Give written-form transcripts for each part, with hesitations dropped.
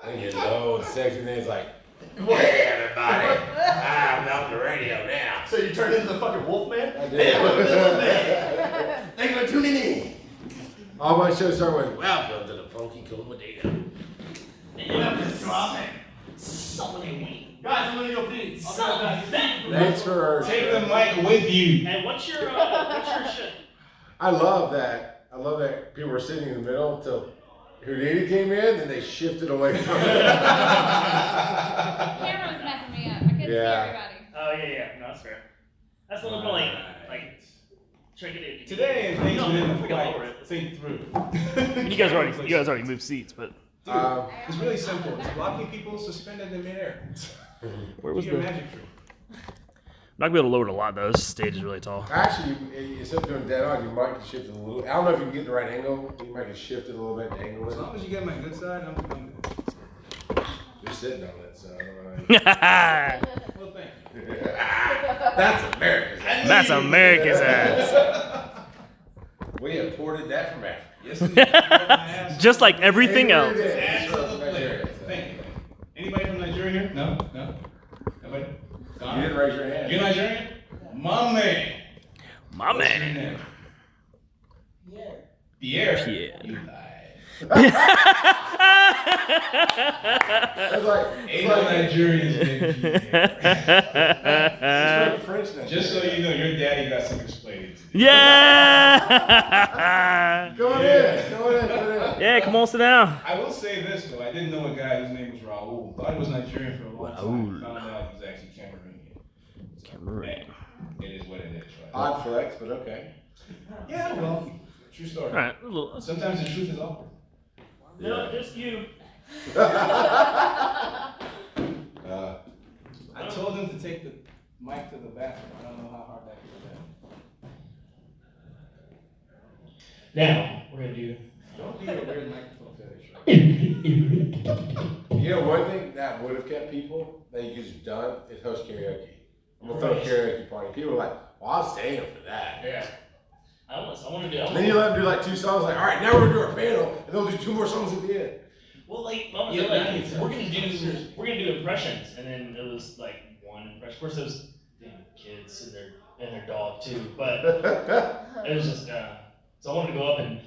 And you low and sexy, and then it's like, hey everybody, I'm on the radio now. So you turned into the fucking Wolfman? I did. Thank you for tuning in. All my shows start with, welcome to the Funky Comedian. So many wings. Guys, I'm gonna go pee. Thanks for Take the mic with you. And what's your shit? I love that. I love that people were sitting in the middle until Houdini came in, then they shifted away from it. The camera was messing me up. I couldn't see everybody. Oh yeah. No, that's fair. That's a little bit like tricky. Today and things we didn't we got over it. think through. You guys already moved seats, but Dude, it's really simple. It's blocking people suspended in midair. where was Do your the? magic trick. I'm not gonna be able to lower it a lot though. This stage is really tall. Actually, instead of doing dead on, you might can shift it a little. I don't know if you can get the right angle. You might can shift it a little bit and angle As it. long as you get my good side, I'm good. You're sitting on it, so I don't know. Well, thank you. That's America's ass. That's America's ass. We imported that from Africa. Yes, it is. Just like everything else. Add to the flavor. Thank you. Anybody from Nigeria here? No? Nobody? You didn't raise your hand. You're Nigerian? My man. My What's your man. name? Pierre. Pierre. You lied. It's like, Ain't no Nigerians named Pierre. it's French now. Just so you know, your daddy got some explaining to do. Yeah. Go in. Yeah, come on, sit down. I will say this though, I didn't know a guy whose name was Raul. Thought he was Nigerian for a long time. Found out he was actually Cameroonian. So, Cameroon. It is what it is, right? Odd flex, but okay. Yeah, well, true story. All right. A little. Sometimes the truth is awkward. No, just you. I told him to take the mic to the bathroom. I don't know how hard that could be. Now we're gonna do. Don't do your weird microphone fetish. You know, one thing that would have kept people that you just done is host karaoke. I'm gonna throw a karaoke party. People are like, well, I'm staying for that. Yeah. I want to do. And then you let them do like 2 songs, like, all right, now we're gonna do our panel, and they'll do 2 more songs at the end. Well, like, Yeah, we're gonna do impressions, and then it was like one impression. Of course, it was kids and their dog too, but it was just. So I wanted to go up and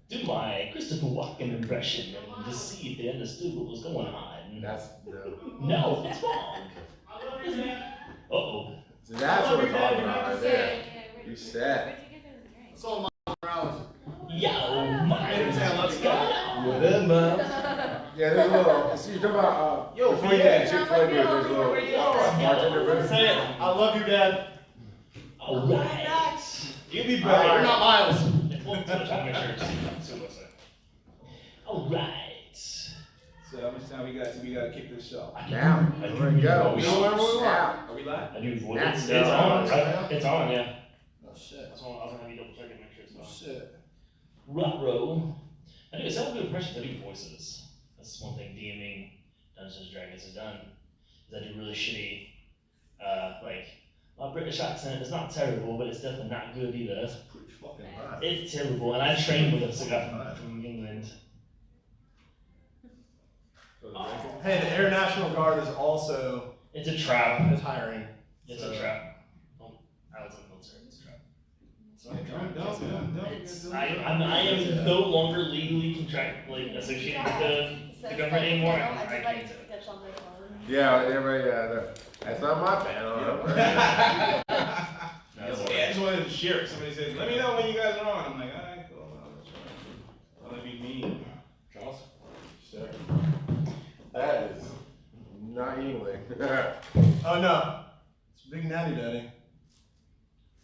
do my Christopher Walken impression and just see if they understood what was going on. That's No, it's wrong. Uh-oh. So that's what we're talking about right there. You said. So Miles Morales. Yo, Miles, what's going on? What up, man? Yeah, there's a little. So you're talking about Yo, before you yeah. get Chick-fil-A booth, there's a little bartender booth. Say it. I love you, Dad. All right. You be You're back. not Miles. All right. So how much time we got till we gotta kick this show? Now, we're gonna go. We We know where we want. Are we live? I do. It's Now. on, right? It's on, yeah. Oh shit. I was gonna have you double check and make sure it's on. Shit. Ruh-roh. I do. It's not good impressions. I do voices. That's one thing DMing Dungeons and Dragons has done. Is I do really shitty, like my British accent is not terrible, but it's definitely not good either. That's pretty fucking hot. It's terrible, and I trained with a guy from England. Hey, the Air National Guard is also It's a trap. is hiring. It's a trap. Oh, I was in the military. It's a trap. I am no longer legally associated with the government anymore. I can't do it. Yeah, everybody. That's not my panel. Yeah, I just wanted to share it. Somebody said, let me know when you guys are on. I'm like, alright, cool. I'll let me mean. Charles? Sir. That is not English. Oh no. It's Big Natty Daddy.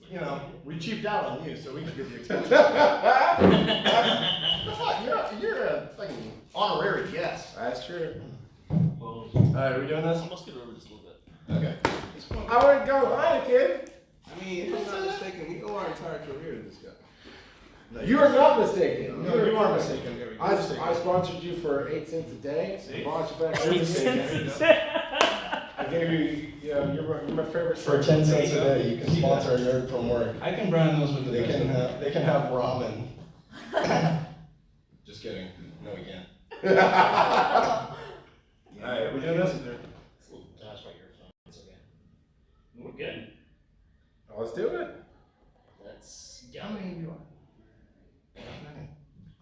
You know, we cheaped out on you, so we can get the expensive. You're a fucking honorary guest. That's true. Well, Alright, are we doing this? I must get over this a little bit. Okay. I wouldn't go Heineken. I mean, if I'm not mistaken, we owe our entire career to this guy. No, You are not mistaken. No, you are mistaken. I sponsored you for 8 cents a day. See? I bought you back 8 cents. I gave you, you're my favorite. For 10 cents a day, you can sponsor a nerd from work. I can brand those with the They best. can have ramen. Just kidding. No, we can't. Alright, we doing this? That's right, your phone. It's okay. We're good. Let's do it. Let's How go. many of you are?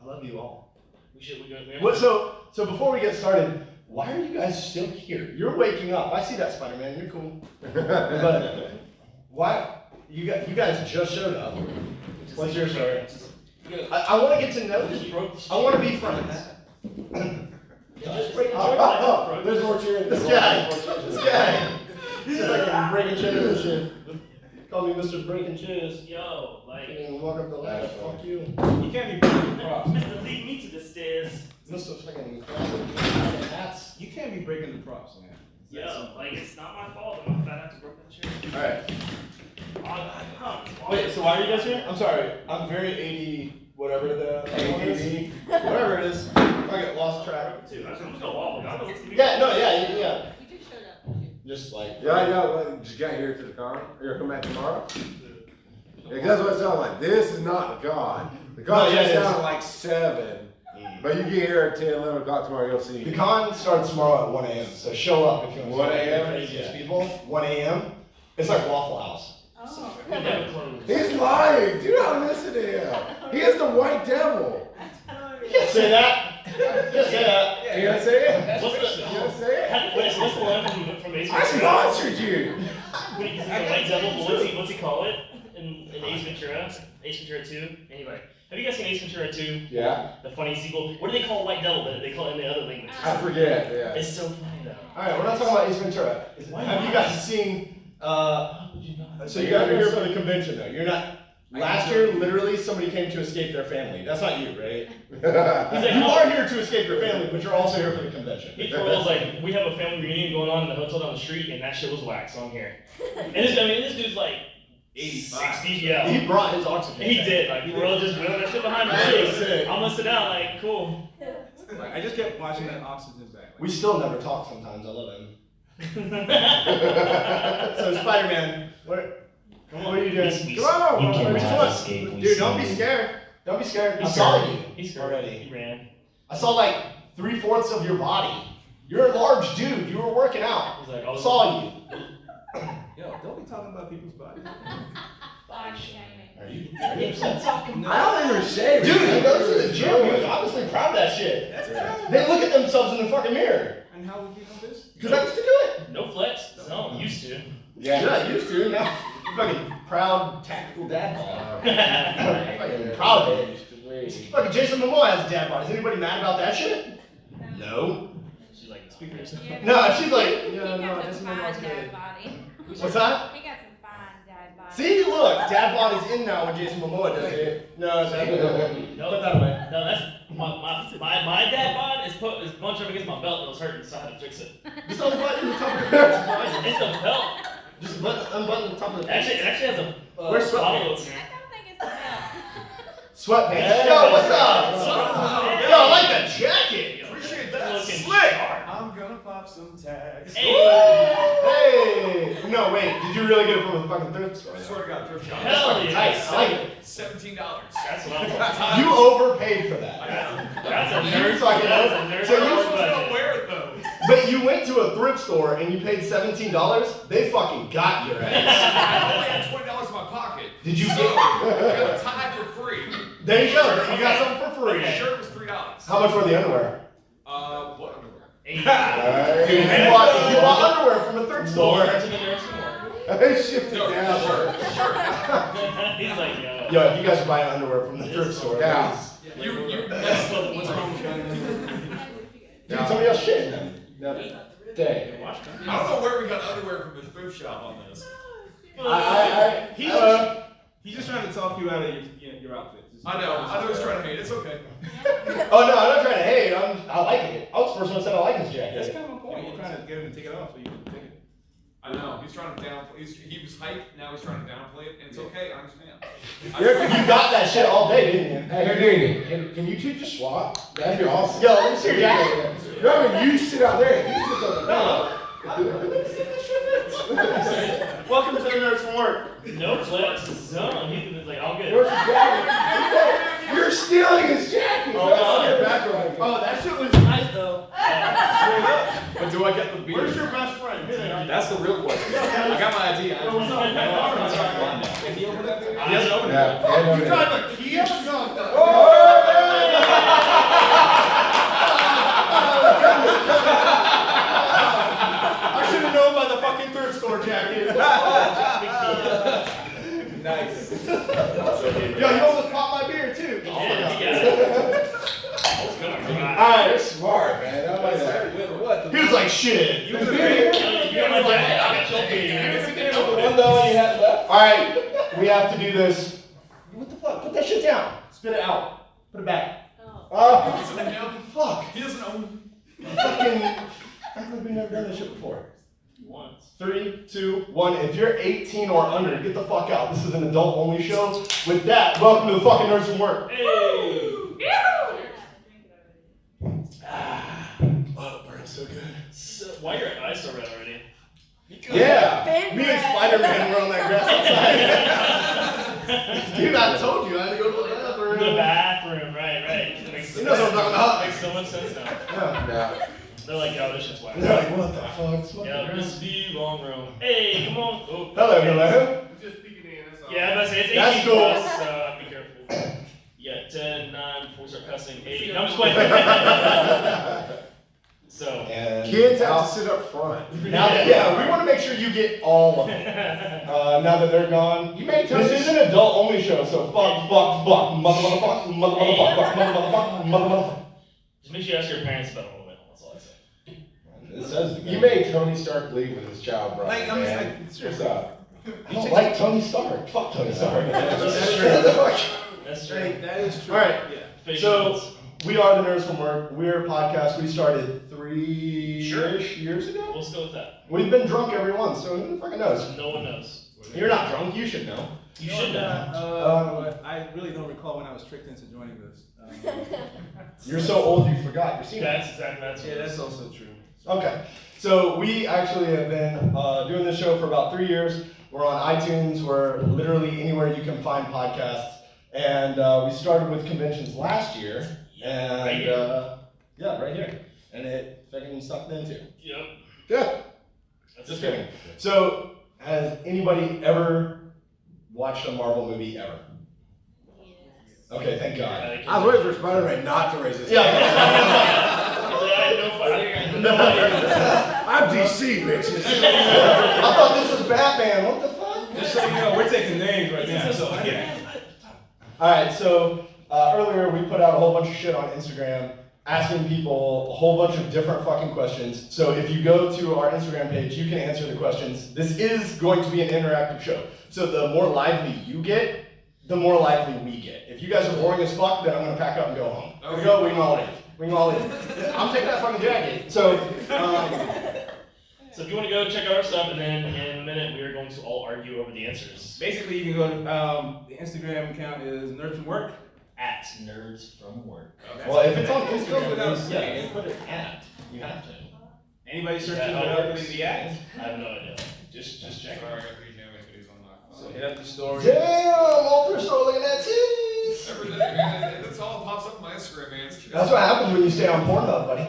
I love you all. We go. What, so before we get started, why are you guys still here? You're waking up. I see that, Spider-Man. You're cool. But why? You guys just showed up. What's your story? I want to get to know you. I want to be friends. Just break the Oh, there's more cheering. This guy. He's like breaking chairs and shit. Call me Mr. Breaking Chairs. Yo, like. And walk up the ladder. Fuck you. You can't be breaking the props. Mr. Lead me to the stairs. Mr. fucking hats. You can't be breaking the props, man. Yo, like it's not my fault. I'm fat enough to break that chair. Alright. Oh, Wait, so why are you guys here? I'm sorry. I'm very 80, whatever the one is. Whatever it is. I get lost track. Dude, I'm just gonna wobble. God, listen to me. Yeah, no, yeah. We just showed up. Just like. Yeah, just got here to the con. You're coming back tomorrow? Yeah, 'cause that's what it sounds like. This is not the con. The con No, yeah, just it is. sounds like 7. But you get here at 10, 11 o'clock tomorrow, you'll see. The con starts tomorrow at 1 a.m. So show up if you want to. 1 a.m.? Craziest people. 1 a.m. It's like Waffle House. Oh. We never close. He's lying. Do not listen to him. He is the white devil. You can't say that. Just say that. You gonna say it? What's the? You gonna say it? What's the line from Ace I Ventura? sponsored you. When he's the white devil, what's he call it in Ace Ventura? Ace Ventura 2? Anyway, have you guys seen Ace Ventura 2? Yeah. The funny sequel. What do they call white devil? They call it in the other language. I forget. Yeah. It's so funny though. Alright, we're not talking about Ace Ventura. Have you guys seen. How would you not? So you guys are here for the convention though. You're not. Last year, literally, somebody came to escape their family. That's not you, right? He's like, You no. are here to escape your family, but you're also here for the convention. He was like, we have a family reunion going on in the hotel down the street, and that shit was whack, so I'm here. And this dude's like 85. 60, yeah. He brought his oxygen. He tank. did, like, we were all just wheeling that shit behind That him. was sick. I'm gonna sit down, like, cool. Like, I just kept watching that oxygen back. We still never talk sometimes. I love him. So Spider-Man, what are you doing? Come on, You can just escape. what? Dude, don't be scared. Don't be scared. I saw you He's scared. already. He ran. I saw like 3/4 of your body. You're a large dude. You were working out. He's like, I saw you. Yo, don't be talking about people's bodies. Body shaming. Are you? talking. I don't even shave. Dude, he goes to the gym. He was obviously proud of that shit. That's kind They look at themselves in the fucking mirror. And how would you know this? Because I used to do it. No flex. No, I'm used to. Yeah, I used to. Now, you're fucking proud, tactical dad bod. Fucking proud of it. Fucking Jason Momoa has a dad bod. Is anybody mad about that shit? No. She's like, speak for yourself. Yeah, No, she's like, he yeah, got no, some Jason fine Momoa's dad good. body. What's that? He got some fine dad body. See, look, dad bod is in now when Jason Momoa does it. No, it's not. Put that away. No, that's my dad bod is bunched up against my belt and it was hurting, so I had to fix it. Just unbutton the top of the pants. It's the belt. Just unbutton the top of the Actually, it pants. actually has a Where's bottle sweatpants? in I here. don't think it's the belt. Sweatpants. Yo, what's up? Yo, I like that jacket. Appreciate Looking Slick. sharp. I'm gonna pop some tags. Hey. Hey! No, wait, did you really get it from a fucking thrift store? I swear to God, thrift shop. Hell yeah. Tight, I like it. $17. That's what I'm talking You overpaid for that. That's a nerd. fucking- That's a nerd. so you hard supposed to budget. wear it though. But you went to a thrift store and you paid $17, they fucking got your ass. I only had $20 in my pocket. Did you So, get I got a tie for free. There you go, you got something for The free. shirt was $3. How much were the underwear? What underwear? Hey. Dude, you bought underwear from a thrift store. To the nerd some They shipped it No, down. shirt. more. He's like, Yo, if you guys are buying underwear from the thrift store, Yeah. please. You messed up. What's wrong with that? Dude, somebody else shit then. Another day. I don't know where we got underwear from the thrift shop on this. He's just trying to talk you out of your outfit. I know he's trying to hate. It's okay. Oh no, I'm not trying to hate. I like it. I was the first one that said I like this That's jacket. kind of my point. You're trying to get him to take it off so you can take it. I know. He's trying to downplay. He was hyped. Now he's trying to downplay it, and it's okay. I understand. You got that shit all day, didn't you? Hey, here, can you two just swap? That'd be awesome. Yo, let me see your jacket. No, I mean, you sit out there. You sit on the No. Welcome to the Nerds from Work. no flex zone. He was like, all good. Where's your jacket? You're stealing his jacket. Oh, That's no. your background. Oh, that shit was nice though. Straight up. But do I get the beer? Where's your best friend? Here they are. That's the real question. I got my ID. What's up? Can he open that beer? He hasn't opened it. Yeah. You drive a Kia? No. I should have known by the fucking thrift store jacket. Nice. Yo, you almost popped my beer too. Alright, you're smart, man. I like that. What? He was like, shit. You was You got my jacket. I got your beer. $1 you had left? Alright, we have to do this. What the fuck? Put that shit down. Spit it out. Put it back. Oh. Fuck. He doesn't own. Fucking. I've never done this shit before. Once. 3, 2, 1. If you're 18 or under, get the fuck out. This is an adult only show. With that, welcome to the fucking Nerds from Work. Hey. Oh, it burns so good. So, why are your eyes so red already? Yeah. Me and Spider-Man were on that grass outside. Dude, I told you I had to go to the bathroom. The bathroom, right. You know what I'm talking about. Makes so much sense now. Yeah. No. They're like, yo, this shit's whack. They're like, what the fuck? It's fucking Yo, gross. this is the long room. Hey, come on. Oh, Hello, hello. Just peeking in, that's all. Yeah, I'm about to say it's 18 That's cool. plus, so be careful. Yeah, 10, 9, before we start cussing. 8. No, I'm just playing. So. And Kids have to sit up front. now that, yeah, we want to make sure you get all of it. Now that they're gone, You may tell this me- is an adult only show, so fuck, motherfucker. Just make sure you ask your parents about it a little bit. That's all I say. It says You made Tony Stark leave with his child brother. Like, I'm just man. like, What's seriously. up? I don't like Tony Stark. Fuck Tony Stark. That's true. That's true. Hey, that is true. All right. Yeah. So we are the Nerds from Work. We're a podcast we started 3-ish years ago. We'll go with that. We've been drunk every one, so who the fucking knows? No one knows. You're not drunk. You should know. You should know. But I really don't recall when I was tricked into joining this. You're so old you forgot. You're senior. That's exactly Yeah, that's also true. Okay, so we actually have been doing this show for about 3 years. We're on iTunes. We're literally anywhere you can find podcasts. And we started with conventions last year. And Right here. yeah, right here. And it fucking sucked in too. Yep. Yeah. That's Just it. kidding. So, has anybody ever watched a Marvel movie ever? Okay, thank God. I was waiting for Spider-Man not to raise his Yeah. hand. I'm DC, bitches. I thought this was Batman. What the fuck? Just so you know, we're taking names right now. So, yeah. Alright, so earlier we put out a whole bunch of shit on Instagram asking people a whole bunch of different fucking questions. So if you go to our Instagram page, you can answer the questions. This is going to be an interactive show. So the more lively you get, the more lively we get. If you guys are boring as fuck, then I'm gonna pack up and go home. Here we go, we can all leave. We can all leave. I'm taking that fucking jacket. So, So if you want to go check out our stuff, and then in a minute we are going to all argue over the answers. Basically, you can go to the Instagram account is Nerds from Work. At Nerds from Work. well, if it's on Instagram, without then yeah, you put it at. You have to. Anybody Is searching that how it for works? the at? I have no idea. Just check. Sorry, I got three cameras videos on my So phone. hit up the story. Damn, all thrift store looking at titties. Everything, man. That's all that pops up on my Instagram, man. That's what happens when you stay on Pornhub, buddy.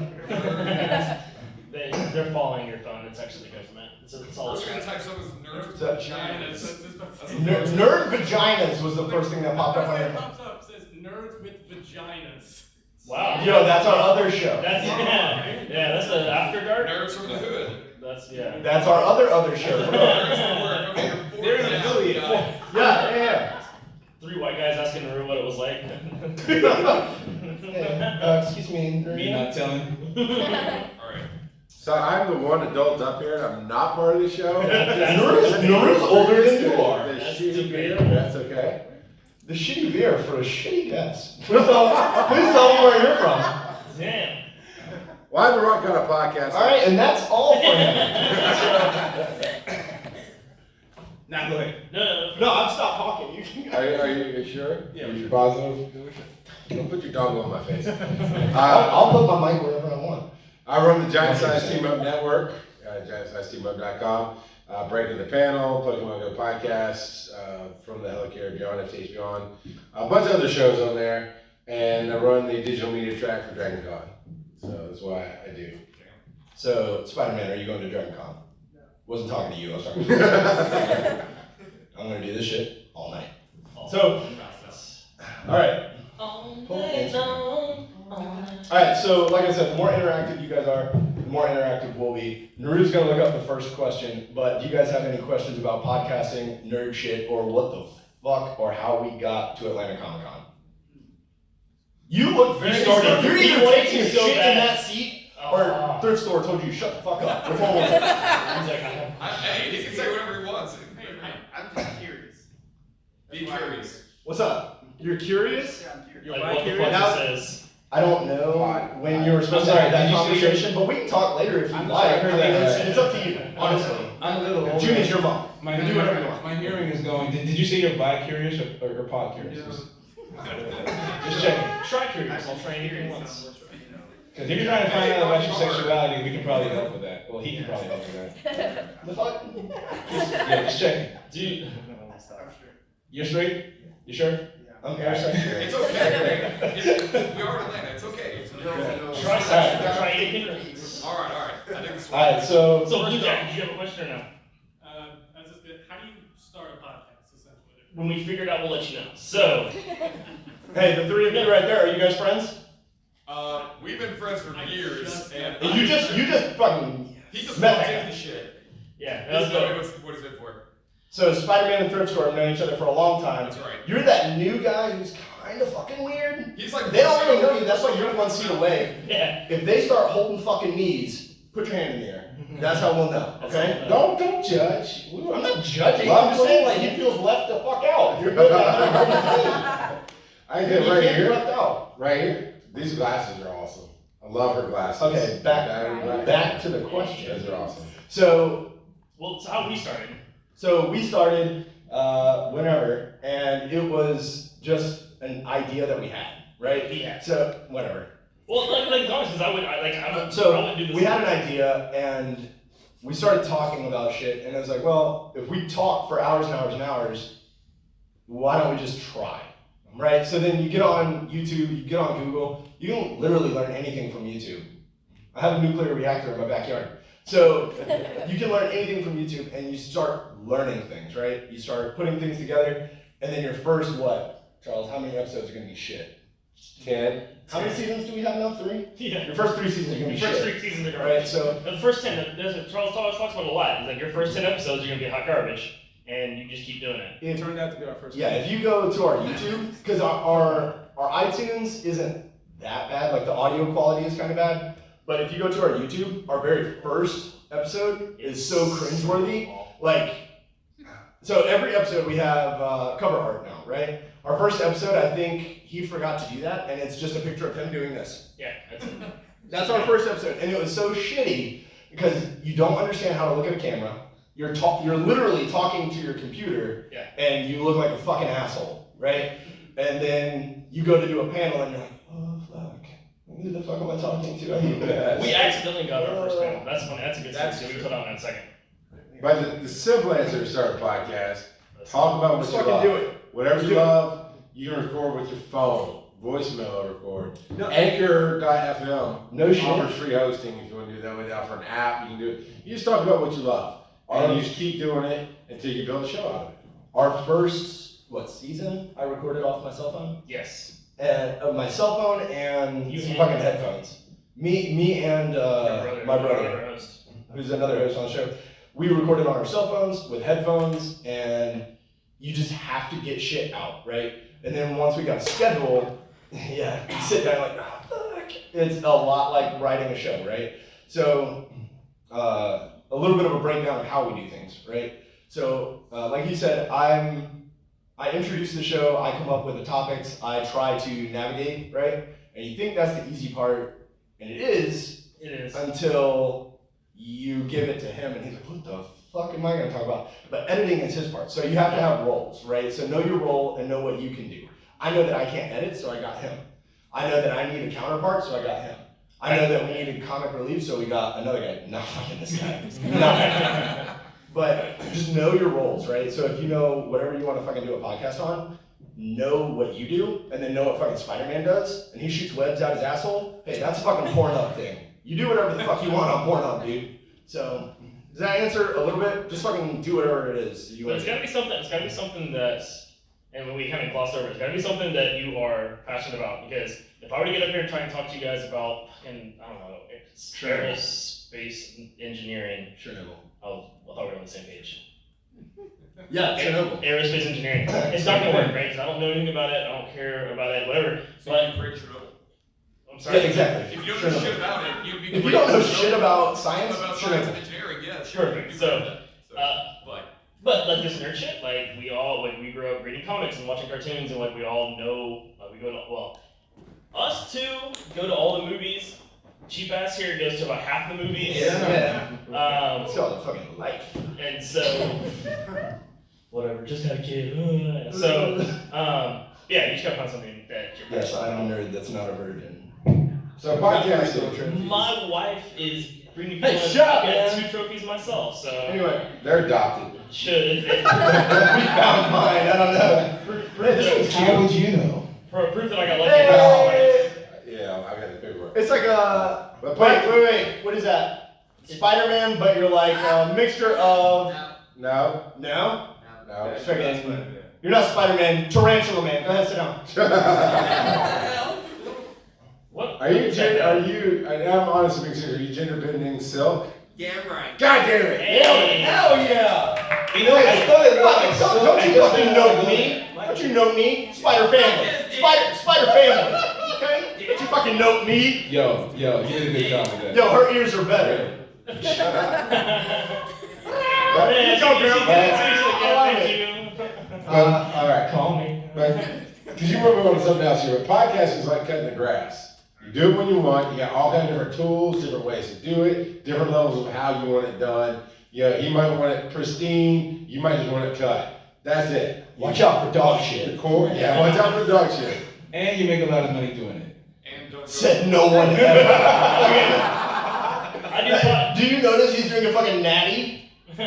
They're following your phone. It's actually the government. It's all. First thing that types up is nerds with That- vaginas. Nerd vaginas was the first thing that popped up on your phone. pops up says nerds with vaginas. Wow. Yo, that's our other show. That's that's the after dark. Nerds from the hood. That's That's our other show. Nerds from work. Okay, you're four They're an now, affiliate. guy. Yeah. 3 white guys asking the room what it was like. Hey, excuse me. Me not telling. Alright. So I'm the one adult up here, and I'm not part of the show. Naru's older than you are. The That's shitty beer, debatable. that's okay. The shitty beer for a shitty guest. Please tell them where you're from. Damn. Well, I'm the wrong kind of podcast. All right, and that's all for him. Now go ahead. No. I've stopped talking. You can Are you sure? Yeah, Are we're you sure. positive? Don't put your dongle on my face. I'll put my mic wherever I want. I run the Giant Size Team Up Network, giantsizeteamup.com, Breaking the Panel, Pokemon Go podcasts, From the Helicarrier Beyond, FTH Beyond, a bunch of other shows on there, and I run the digital media track for Dragon Con. So that's why I do. So, Spider-Man, are you going to Dragon Con? No. Wasn't talking to you, I was talking to you. I'm gonna do this shit all night. So, alright. Alright, so like I said, the more interactive you guys are, the more interactive we'll be. Naru's gonna look up the first question, but do you guys have any questions about podcasting, nerd shit, or what the fuck, or how we got to Atlanta Comic Con? You look very started. You're either taking a shit in that seat, or thrift store told you shut the fuck up. Which one was it? Hey, he can say whatever he wants. I'm just curious. Be curious. What's up? You're curious? Yeah, I'm curious. Like what the fuck Now- it says. I don't know when you were supposed to have that conversation, but we can talk later if you like. I mean, it's up to you, honestly. I'm a little older. June is your month. My You can do whatever you want. My hearing is going. Did you say you're bi-curious or pod-curious? Just checking. Try-curious, I'll try anything once. Because if you're trying to find out about your sexuality, we can probably help with that. Well, he can probably help with that. The fuck? Yeah, just checking. Dude. You're straight? You sure? I'm airsex. It's okay. We are in Atlanta. It's okay. Try something. Try anything. All right. I think it's Alright, so. So, Blue Jack, did you have a question or no? I was just gonna, how do you start a podcast, essentially? When we figure it out, we'll let you know. So, Hey, the three of you right there, are you guys friends? We've been friends for years, and You just fucking. he just met walked that into guy. shit. yeah, He that's doesn't know good. what he's in for. So Spider-Man and Thrift Store have known each other for a long time. That's right. You're that new guy who's kind of fucking weird. He's like They don't really know you, that's why you're 1 seat away. Yeah. If they start holding fucking knees, put your hand in the air. That's how we'll know, okay? Don't judge. I'm not judging, I'm just saying like he feels left the fuck out. You're good at I it. get You right can't be here. left out. Right here. These glasses are awesome. I love her glasses. Okay, back to the question. Those are awesome. So So how we started? we started whenever, and it was just an idea that we had, right? Yeah. So whatever. Well, like honest, because I would So do this. we had an idea, and we started talking about shit, and it was like, well, if we talk for hours and hours and hours, why don't we just try, right? So then you get on YouTube, you get on Google, you can literally learn anything from YouTube. I have a nuclear reactor in my backyard. So you can learn anything from YouTube, and you start learning things, right? You start putting things together, and then your first what? Charles, how many episodes are gonna be shit? 10. How many seasons do we have now? 3? Yeah. Your first 3 seasons are gonna The be first shit. 3 seasons are Right, garbage. so The first 10, Charles talks about it a lot. It's like your first 10 episodes are gonna be hot garbage, and you just keep doing it. It turned out to be our first. yeah, if you go to our YouTube, because our iTunes isn't that bad, like the audio quality is kind of bad, but if you go to our YouTube, our very first episode is so cringeworthy. Like, so every episode we have cover art now, right? Our first episode, I think he forgot to do that, and it's just a picture of him doing this. Yeah, that's it. That's our first episode, and it was so shitty because you don't understand how to look at a camera. You're literally talking to your computer, Yeah. and you look like a fucking asshole, right? And then you go to do a panel, and you're like, oh fuck, who the fuck am I talking to? I hate that. We accidentally got our first panel. That's funny. That's a good That's story. We put on in a second. But the simple answer to start a podcast, talk about what Let's you fucking love. do it. Whatever Let's you do it. love, you can record with your phone. Voicemail record. No. Anchor.fm No shit. offers free hosting if you want to do that. They offer an app. You can do it. You just talk about what you love. And you just keep doing it until you build a show out of it. Our first, season? I recorded off my cell phone? Yes. And my cell phone and You some and- fucking headphones. Me and my brother, host. who's another host on the show. We recorded on our cell phones with headphones, and you just have to get shit out, right? And then once we got a schedule, yeah, you sit down like, oh, fuck. It's a lot like writing a show, right? So, a little bit of a breakdown of how we do things, right? So, like you said, I introduce the show, I come up with the topics, I try to navigate, right? And you think that's the easy part, and it is, It is. until you give it to him, and he's like, what the fuck am I gonna talk about? But editing is his part, so you have to have roles, right? So know your role and know what you can do. I know that I can't edit, so I got him. I know that I need a counterpart, so I got him. I know that we needed comic relief, so we got another guy. Not fucking this guy. No. But just know your roles, right? So if you know whatever you want to fucking do a podcast on, know what you do, and then know what fucking Spider-Man does, and he shoots webs out his asshole, hey, that's a fucking Pornhub thing. you do whatever the fuck you want on Pornhub, dude. So, does that answer a little bit? Just fucking do whatever it is you But want it's to do. gotta be something. It's gotta be something that's, and we kind of glossed over. It's gotta be something that you are passionate about. Because if I were to get up here and try and talk to you guys about fucking, I don't know, aerospace engineering, Chernobyl. I thought we were on the same page. Yeah, Chernobyl. Aerospace engineering. It's not gonna work, right? Because I don't know anything about it. I don't care about it. Whatever. So But you create Chernobyl. I'm sorry. Yeah, exactly. If you don't know Chernobyl. shit about it, you'd be If you don't know shit about science, about science Chernobyl. and engineering, yeah, sure. Perfect. you So, can do that. But like this nerd shit, like we all, like we grew up reading comics and watching cartoons, and like we all know, we go to, well, us two go to all the movies. Cheap ass here goes to about half the movies. Yeah. It's Um, called fucking life. and so, whatever, just had a kid. So, yeah, you just gotta find something that you're Yes, passionate I'm a about. nerd that's not a virgin. So podcasting, My wife is bringing Hey, people. shut up, I got man. 2 trophies myself, so Anyway, they're adopted. should we found mine. I don't know. Hey, this one's How cute. would you know? for proof that I got lucky. Hey! Yeah, I got the paperwork. It's like a. But Wait. What is that? Spider-Man, but you're like a mixture of. No, No? no. Freaking. You're not Spider-Man. Tarantula Man. Go ahead, sit down. What? Are you, I'm honestly being serious, are you gender bending silk? Yeah, right. God damn it! Hey. Hell yeah! You know, I thought it was like Don't you fucking know me? Don't you know me? Spider Family. Spider Family. Okay? Don't you fucking know me? Yo, you did a good job with that. Yo, her ears are better. Man, You go, girl. I love thank you. Alright, Call me. because you were on something else here, but podcasting is like cutting the grass. You do it when you want, you got all kinds of different tools, different ways to do it, different levels of how you want it done. Yeah, you might want it pristine, you might just want it cut. That's it. Watch out for dog shit. The core, yeah, watch out for the dog shit. And you make a lot of money doing it. And don't go. Said no one ever. I do what? Do you notice he's drinking fucking natty? You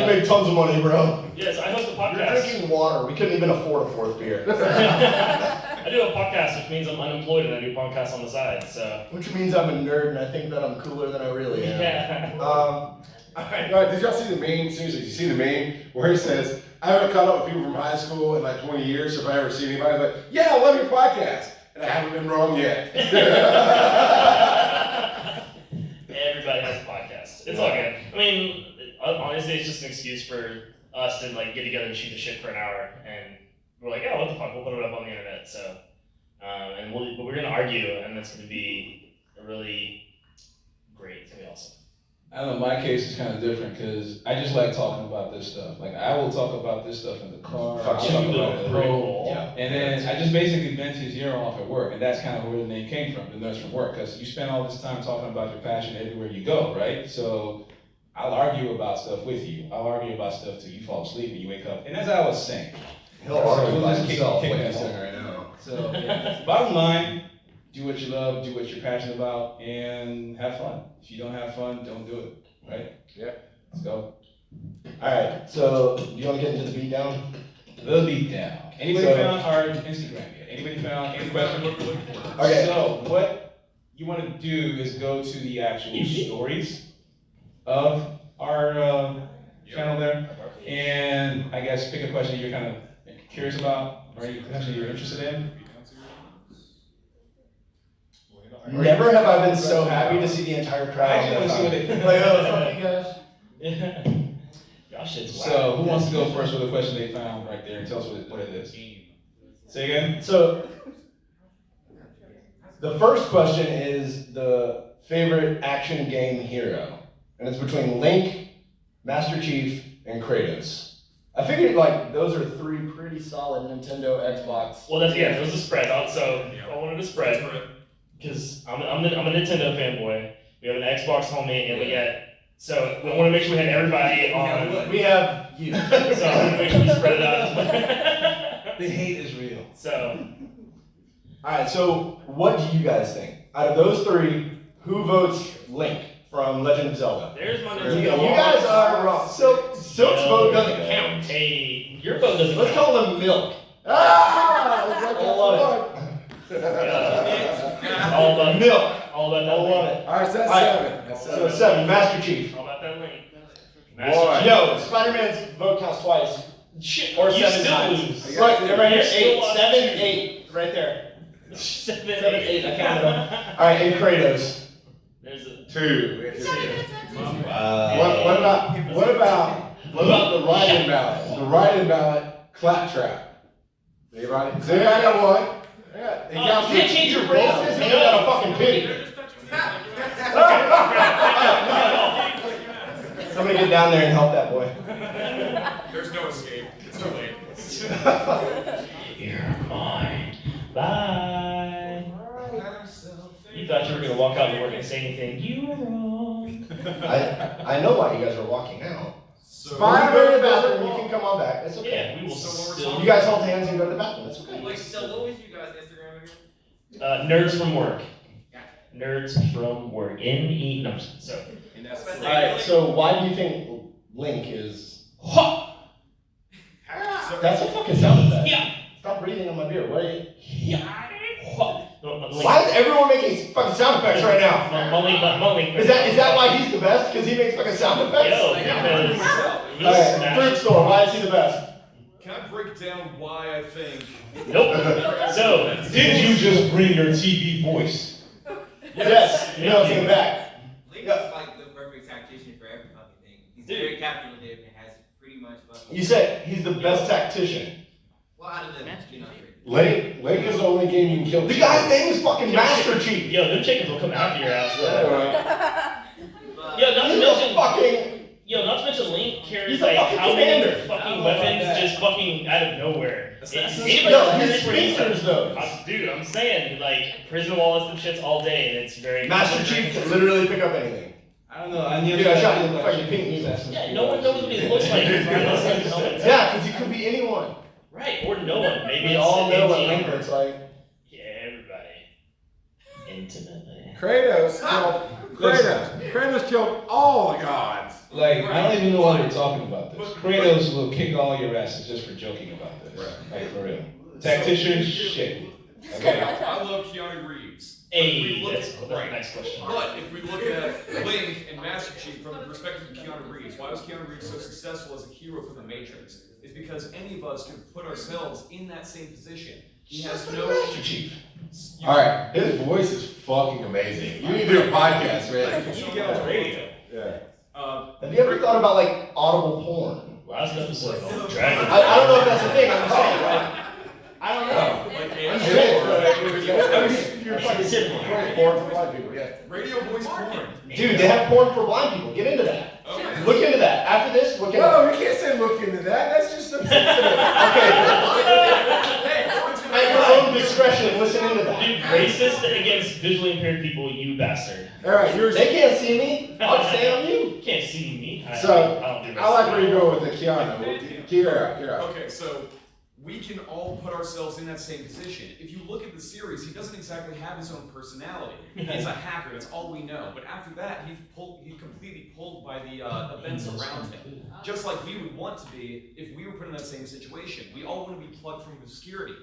make tons of money, bro. Yes, I host a You're podcast. drinking water. We couldn't even afford a fourth beer. I do a podcast, which means I'm unemployed and I do podcasts on the side. So Which means I'm a nerd and I think that I'm cooler than I really am. yeah. Alright. Did y'all see the meme? Seriously, did you see the meme where it says, I haven't caught up with people from high school in like 20 years, so if I ever see anybody, I'm like, yeah, I love your podcast. And I haven't been wrong yet. Everybody has a podcast. It's all good. I mean, honestly, it's just an excuse for us to like get together and shoot the shit for an hour, and we're like, oh, what the fuck? We'll put it up on the internet. So, and we're gonna argue, and that's gonna be a really great. It's gonna be awesome. I don't know, my case is kind of different because I just like talking about this stuff. Like, I will talk about this stuff in the car. I'll talk You about look it at pretty home. cool. Yeah. And then I just basically vent his ear off at work, and that's kind of where the name came from, the Nerds from Work, because you spend all this time talking about your passion everywhere you go, right? So I'll argue about stuff with you. I'll argue about stuff till you fall asleep and you wake up. And as I was saying, He'll argue by Just kick- himself kick like that he's doing ball. right now. so bottom line, do what you love, do what you're passionate about, and have fun. If you don't have fun, don't do it, right? Yeah. Let's go. Alright, so do you want to get into the beat down? The beat down. Anybody So- found our Instagram yet? Anybody found any questions? What we're looking for. Okay. So what you want to do is go to the actual stories of our channel there, and I guess pick a question you're kind of curious about, or any question you're interested in. Never have I been so happy to see the entire crowd. I actually want to see what they. Like, oh, fuck you guys. Yeah. Y'all shit's whack. So who wants to go first with a question they found right there and tell us what it is? Say again. So, the first question is the favorite action game hero. And it's between Link, Master Chief, and Kratos. I figured, like, those are three pretty solid Nintendo, Xbox. Well, it was a spread. So I wanted a spread because I'm a Nintendo fanboy. We have an Xbox homie, and we got. So we want to make sure we had everybody on. We have you. So I want to make sure we spread it out. The hate is real. So Alright, so what do you guys think? Out of those three, who votes Link from Legend of Zelda? there's my You Nintendo. guys are wrong. Silk's vote doesn't count. Hey, your vote doesn't Let's count. call them Milk. Ah! I love it. All about Milk. All about that I love link. it. Alright, so that's All right. 7. That's So 7. 7, Master Chief. All about that link. Boy. Yo, Spider-Man's vote counts twice. Shit, Or you 7 still times. lose. Look, they're right here. You still 8, lost 7, two. 8. Right there. 7, 7, 8. I counted them. Alright, and Kratos. There's a 2. We have 2. Wow. What about the write-in ballot? The write-in ballot claptrap. Anybody? See, I got one. Yeah, You can't change your vote. This nigga got a fucking pity. Somebody get down there and help that boy. There's no escape. It's too late. You're mine. Bye. You thought you were gonna walk out of work and say anything. You were wrong. I know why you guys are walking out. So, Spider-Man in the bathroom, you can come on back. It's okay. Yeah, we will So what we're still. You guys hold hands and go to the bathroom. It's okay. like, so what was you guys' Instagram again? Nerds from work. Nerds from work. NE. No, so. And that's Alright, so why do you think Link is... That's a fucking sound effect. Yeah. Stop breathing on my beer. What are you... No, Why is everyone making fucking sound effects right now? Mulling. Is that why he's the best? Because he makes fucking sound effects? Yo, because. Alright, fruit store. Why is he the best? Can I break down why I think? Nope. So, Did you just bring your TV voice? Yes. You know it's in the back. Link is like the perfect tactician for every fucking thing. He's very calculative and has pretty much fucking. You said he's the best tactician. Well, out of the Link is the only game you can kill. The guy's name is fucking Master Chief. yo, them chickens will come after your ass. Anyway, Yo, not to He's mention. a fucking... Yo, not to mention Link carries He's a like fucking how many commander. fucking weapons just fucking out of nowhere. Anybody No, can he's carry pretty speakers though. Dude, I'm saying, like, prison walls and shits all day, and it's very. Master Chief can literally pick up anything. I don't know. I knew Dude, I shot you that fucking shit. pink knees. Yeah, no one knows what he looks like. Yeah, because he could be anyone. Right, or no one. Maybe We it's all know what an Link looks like. Yeah, everybody. Intimately. Kratos killed all the gods. Like, I don't even know why we're talking about this. Kratos will kick all your asses just for joking about this. Like, for real. Tactician, shit. Okay? I love Keanu Reeves. Hey, That's that's the next question. But if we look at Link and Master Chief from the perspective of Keanu Reeves, why was Keanu Reeves so successful as a hero for the Matrix? It's because any of us can put ourselves in that same position. He has no Master Chief. Alright, his voice is fucking amazing. You need to do a podcast, man. You should get on the radio. Yeah. Have you ever thought about like audible porn? Last episode, Dragon. I don't know if that's a thing. I'm saying, like, I don't know. Like I'm ASMR. saying, you're fucking kidding me. Porn for black people, yeah. Radio voice porn. Dude, they have porn for blind people. Get into that. Okay. Look into that. After this, look into No, that. you can't say look into that. That's just sensitive. At your own discretion, listen into that. Dude, racist against visually impaired people, you bastard. Alright, yours. They can't see me. I'll just say on you. You can't see me. So, I don't do I like racism. where you go with the Keanu. Kira. Okay, so we can all put ourselves in that same position. If you look at the series, he doesn't exactly have his own personality. He's a hacker, that's all we know. But after that, he's completely pulled by the events around him. Just like we would want to be if we were put in that same situation. We all want to be plucked from obscurity.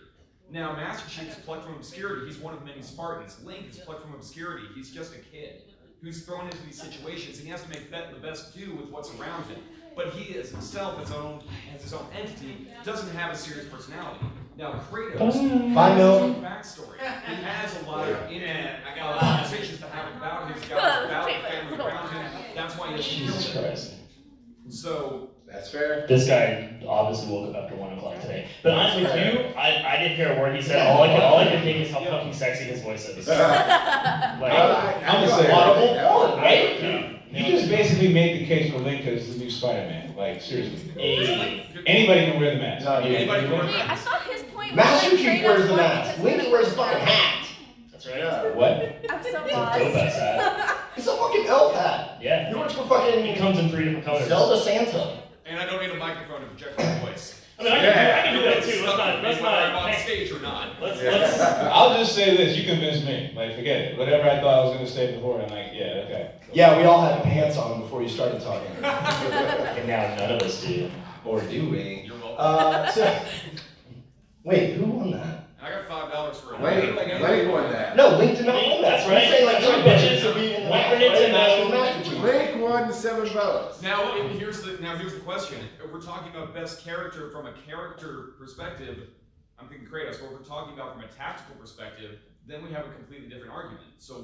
Now, Master Chief is plucked from obscurity. He's one of many Spartans. Link is plucked from obscurity. He's just a kid who's thrown into these situations, and he has to make the best do with what's around him. But he as himself, as his own entity, doesn't have a serious personality. Now, Kratos, Find has no. a backstory. He has a lot of conversations to have about his guys, about the family around him. That's why he has to Jesus kill them. Christ. So, That's fair. This guy obviously woke up after 1 o'clock today. But honestly, with you, I didn't hear a word he said. All I could think is how fucking sexy his voice is. Like, I'm gonna say Audible porn, right? right? You just basically made the case for Link as the new Spider-Man. Like, seriously. Hey, Anybody can wear the mask. No, anybody can wear Wait, I thought his point was Master like Chief Kratos wears the won mask. because Link women wears a can fucking wear it. hat. that's right. Yeah. What? I'm so Dope lost. ass hat. It's a fucking elf hat. Yeah. He works for It fucking comes in 3 different colors. Zelda Santa. and I don't need a microphone to project my voice. I mean, I can do that too. Let's not. Whether I'm on Hey, stage or not. let's. I'll just say this, you convinced me. Like, forget it. Whatever I thought I was gonna say before, I'm like, yeah, okay. Yeah, we all had pants on before you started talking. And now none of us do. Or do we? You're welcome. So, wait, who won that? I got $5 for a Link won that. No, Link did not win that. That's right. You're saying like That's two right, bitches bitches. to be in the One match, for right? Nintendo. Master Chief. Link won 7 votes. Now here's the question. If we're talking about best character from a character perspective, I'm thinking Kratos. But if we're talking about from a tactical perspective, then we have a completely different argument. So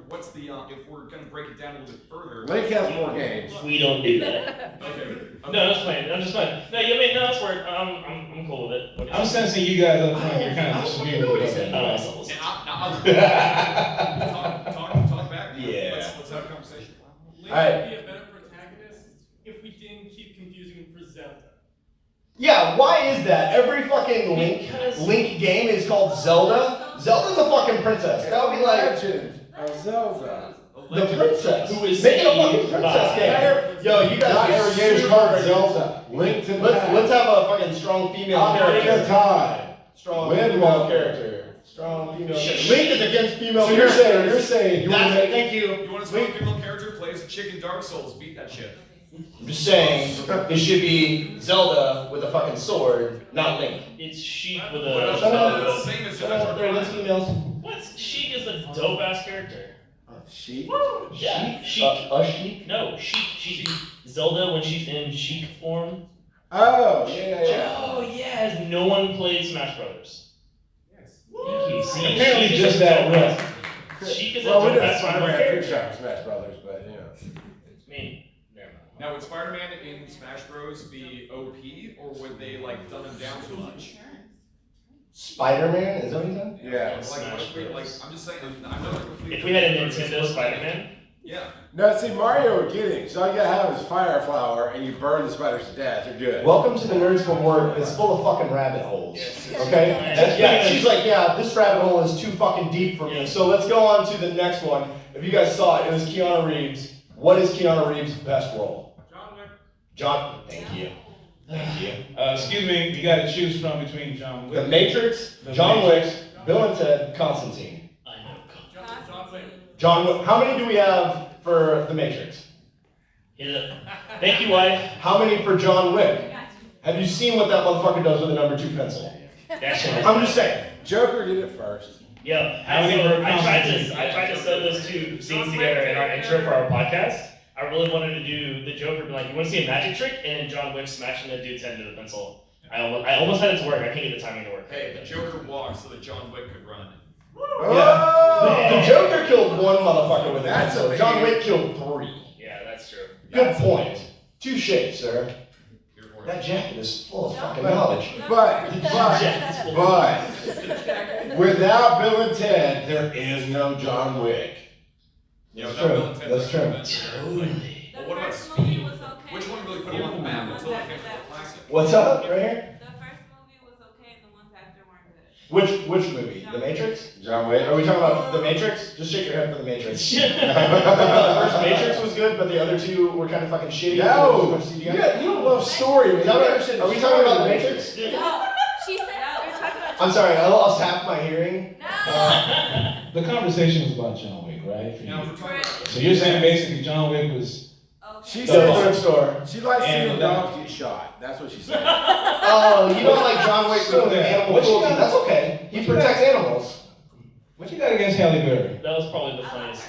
what's the if we're gonna break it down a little bit further? Link has more games. We don't do that. Okay. No, that's fine. I'm just fine. No, you mean no, that's where I'm cool with it. What I'm sensing you guys up front, you're kind I of don't disagreeing know with what he each said. other. Yeah. Yeah. Let's have a conversation. Link Alright. would be a better protagonist if we didn't keep confusing him for Zelda. Yeah, why is that? Every fucking Link game is called Zelda. Zelda's a fucking princess. That would be like Legend of Zelda. the princess. Who is Make it a fucking saved princess by- game. Yo, you guys Not are every game is super called crazy. Zelda. Link to the Let's have a fucking strong female Ocarina character. of Time. Strong Wind female Walker. character. Strong female character. Link is against female So you're characters. saying you want to That's it, make thank you. You want to see a female character plays chicken Dark Souls? Beat that shit. I'm just saying, it should be Zelda with a fucking sword, not Link. It's Sheik with What else? a. Shut up. It's the same as Shut up, they're against females. What's Sheik is a dope ass character. Sheep? Yeah, Sheik. A sheik? No, Sheik. Zelda when she's in Sheik form. Oh, yeah. Oh yeah, has no one played Smash Brothers? Yes. Thank you. See, Apparently Sheik just is that a dope ass- rough. Sheik is a Well, we dope did ass Spider-Man character. 3 shot Smash Brothers, but you know. I mean, never mind. Now, would Spider-Man in Smash Bros. Be OP, or would they like dumb him down too much? Spider-Man? Is that what he said? Yeah. Like, what if we, like, I'm just saying, I know they're completely. If we had a Nintendo Spider-Man, Yeah. No, see, Mario would get it. So all you gotta have is fire flower, and you burn the spiders to death. You're good. Welcome to the Nerds from Work. It's full of fucking rabbit holes. Yes. Okay? That's Yeah, pretty she's like, yeah, this rabbit hole is too fucking deep for me. So let's go on to the next one. If you guys saw it, it was Keanu Reeves. What is Keanu Reeves' best role? John Wick. John, thank you. Thank you. Excuse me, you gotta choose from between John Wick. The Matrix, The John Matrix. Wick, Bill and Ted, Constantine. I know. John Wick. John Wick, how many do we have for The Matrix? Hit it up. Thank you, wife. How many for John Wick? Have you seen what that motherfucker does with a number 2 pencil? That shit was I'm just saying. Joker did it first. Yeah, How many were I tried Constantine? to sew those two scenes together in our intro for our podcast. I really wanted to do the Joker, be like, you want to see a magic trick? And then John Wick smashing the dude's head into the pencil. I almost had it to work. I can't get the timing to work. Hey, the Joker walked so that John Wick could run. Yeah. The Joker killed one motherfucker with a That's pencil. amazing. John Wick killed 3. Yeah, that's true. Good point. Touche, sir. Here for it. That jacket is full of fucking knowledge. But without Bill and Ted, there is no John Wick. Yeah, That's without true. Bill and Ted, That's true. Totally. Well, what about first movie Speed? was okay. Which one really put him on the map until it became a classic? What's up, right here? The first movie was okay, and the ones after weren't good. Which movie? The Matrix? John Wick. Are we talking about The Matrix? Just shake your head for The Matrix. Yeah. The first Matrix was good, but the other 2 were kind of fucking shitty. No, Too much you CGI. don't love story. Is that what I'm saying? Are we talking about The Matrix? No, she said we're talking about. I'm sorry, I lost half my hearing. No. The conversation was about John Wick, right? For Now, you. if we're talking about So you're saying basically John Wick was She The said thrift store. she likes seeing And- dogs get shot. That's what she said. Oh, you don't like John Wick So with then, animal what you cruelty. got- That's okay. He protects animals. What you got against Halle Berry? That was probably the funniest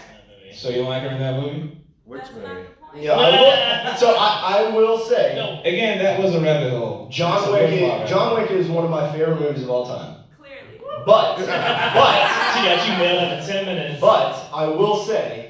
movie. So you like her in that movie? Which That's movie? not the point. Yeah, I will, so I will say, No. Again, that was a rabbit hole. That's John a Wick. real plot, John Wick is one of my favorite movies of all time. Clearly. But She got you nailed in 10 minutes. I will say,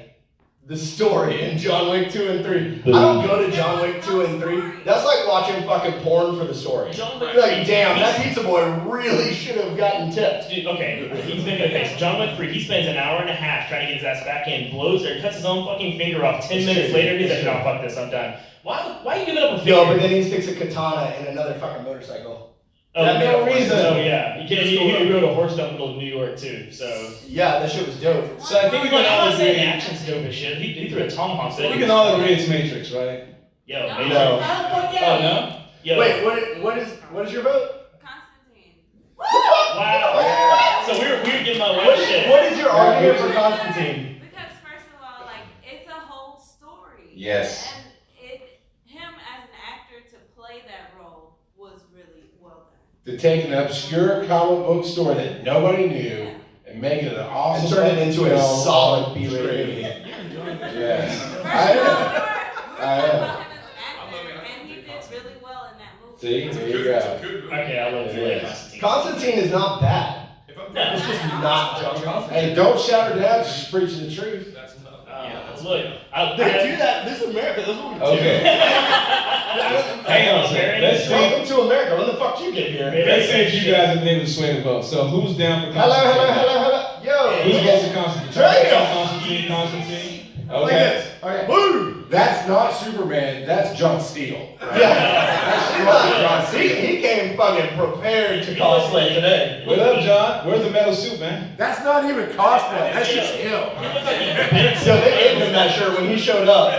the story in John Wick 2 and 3. I don't go to John Wick 2 and 3. That's like watching fucking porn for the story. John Wick You're like, 3, damn, that he's- pizza boy really should have gotten tipped. Dude, okay, he's making a face. John Wick 3, he spends an hour and a half trying to get his ass back in, blows or cuts his own fucking finger off. 10 minutes later, he's like, no, fuck this, I'm done. Why are you giving up a finger? Yo, but then he sticks a katana in another fucking motorcycle. Oh, that made no up for it. reason. Oh, yeah. He rode a horse down the middle of New York, too, so. Yeah, that shit was dope. So I think we Look, can I'm all not saying agree. action's dope as shit. He threw a tomahawk. We can all agree it's Matrix, right? Yo, No. Matrix. No. Oh no? Yo. Wait, what is your vote? Constantine. Wow. So we were giving my What way shit. is your argument for Constantine? Because first of all, like it's a whole story. Yes. And him as an actor to play that role was really well done. The take an obscure comic book story that nobody knew and make it an awesome And turn it into a film. solid B-rated movie. Yes. I am. And he did really well in that movie. See, there you go. Okay, I love Yeah. Constantine. Constantine is not bad. No. It's just not John Constantine. Hey, don't shout her down, she's preaching the truth. That's tough. Look, They do that. This is America. This is what we do. Okay. Hang on a second. Let's see. Welcome to America. When the fuck you get here? Let's see if you guys have been able to sway the vote. So who's down for Hello, Constantine? hello. Yo. Who's against the Constantine? Damn. Constantine. Like Okay. this. Okay. Boom. That's not Superman, that's John Steele. Yeah. That's John Steele. He came fucking prepared to cosplay today. What up, John? Where's the metal suit, man? That's not even cosplay, that's just him. So they gave him that shirt when he showed up.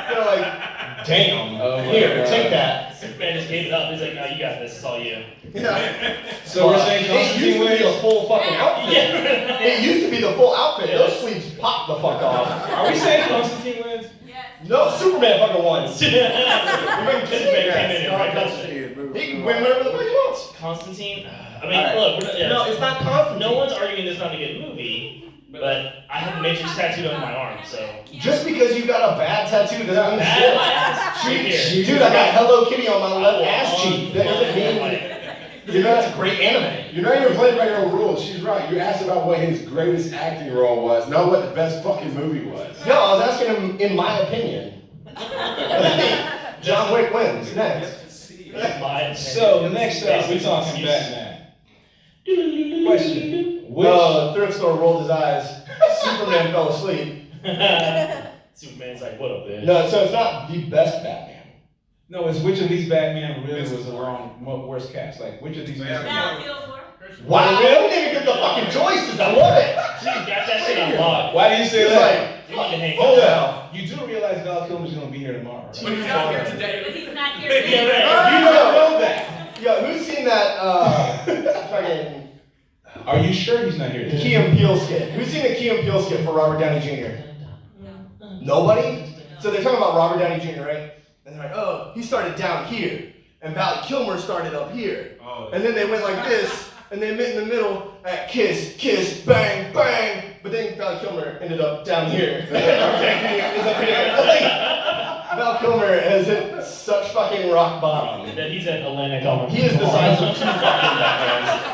They're like, damn. Oh my Here, God. take that. Superman just gave it up. He's like, no, you got this. It's all you. Yeah. So we're saying It used Constantine to be a wins? full fucking outfit. Yeah. It used to be the full outfit. Those sleeves pop the fuck off. Are we saying Constantine wins? Yes. No, Superman fucking won. Superman came in and right He can win whatever the fuck he wants. Constantine. I mean, Alright. look, we're not, yeah, No, it's not Constantine. no one's arguing this is not a good movie, but I have the Matrix tattooed on my arm, so. Just because you got a bad tattoo doesn't mean Bad shit. ass right here. Dude, I got Hello Kitty on my left ass cheek. That doesn't mean that's a great anime. You're not even playing by your own rules, she's right. You asked about what his greatest acting role was, not what the best fucking movie was. No, I was asking him in my opinion. John Wick wins next. So next up, we're talking Batman. Question. Which Thrift store rolled his eyes. Superman fell asleep. Superman's like, what up, bitch? No, so it's not the best Batman. No, it's which of these Batman really was the worst cast? Like, which of these Val Kilmer. Wow, we didn't even get the fucking choices. I love it. She got that shit on lock. Why do you say It's that? like, You need to hang hold up. on. You do realize Val Kilmer's gonna be here tomorrow, right? But he's out here But today. he's not here. Yeah, today. right. You don't know that. Yo, who's seen that fucking Are you sure he's not here today? Key and Peele skit? Who's seen the Key and Peele skit for Robert Downey Jr.? Nobody? So they're talking about Robert Downey Jr., right? And they're like, oh, he started down here, and Val Kilmer started up here. Oh, And then they went like this, and they met in the middle at kiss, kiss, bang, bang. But then Val Kilmer ended up down here. Is up here. Like, Val Kilmer has hit such fucking rock bottom. That he's at Atlanta Comic. He is the size of two fucking Batmans.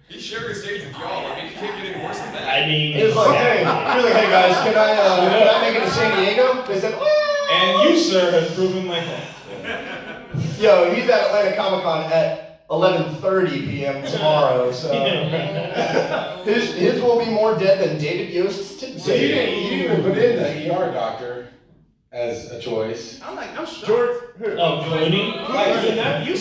He shared his stage with y'all. I mean, you can't get any worse than that. I mean, He was like, hey, he was like, hey guys, can I make it to San Diego? They said, And you, sir, have proven my point. yo, he's at Atlanta Comic Con at 11:30 p.m. tomorrow, so his will be more dead than David Yost's So you today. didn't even put in the ER doctor as a choice. I'm George. Oh, Clooney? You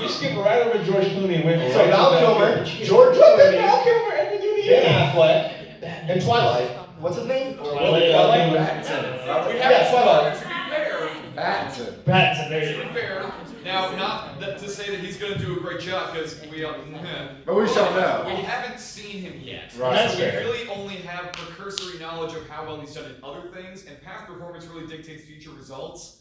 skip right over George Clooney and went So right Val to Kilmer, Kilmer. George What did Clooney, Val Kilmer ever do to you? Ben Affleck, and Twilight. What's his name? Twilight. We Yeah, Twilight. To be Pattinson. Pattinson, fair, to very be fair. Now, not that to say that he's going to do a great job, because we But we shall know. we haven't seen him yet. Right. That's So we fair. really only have precursory knowledge of how well he's done in other things, and past performance really dictates future results.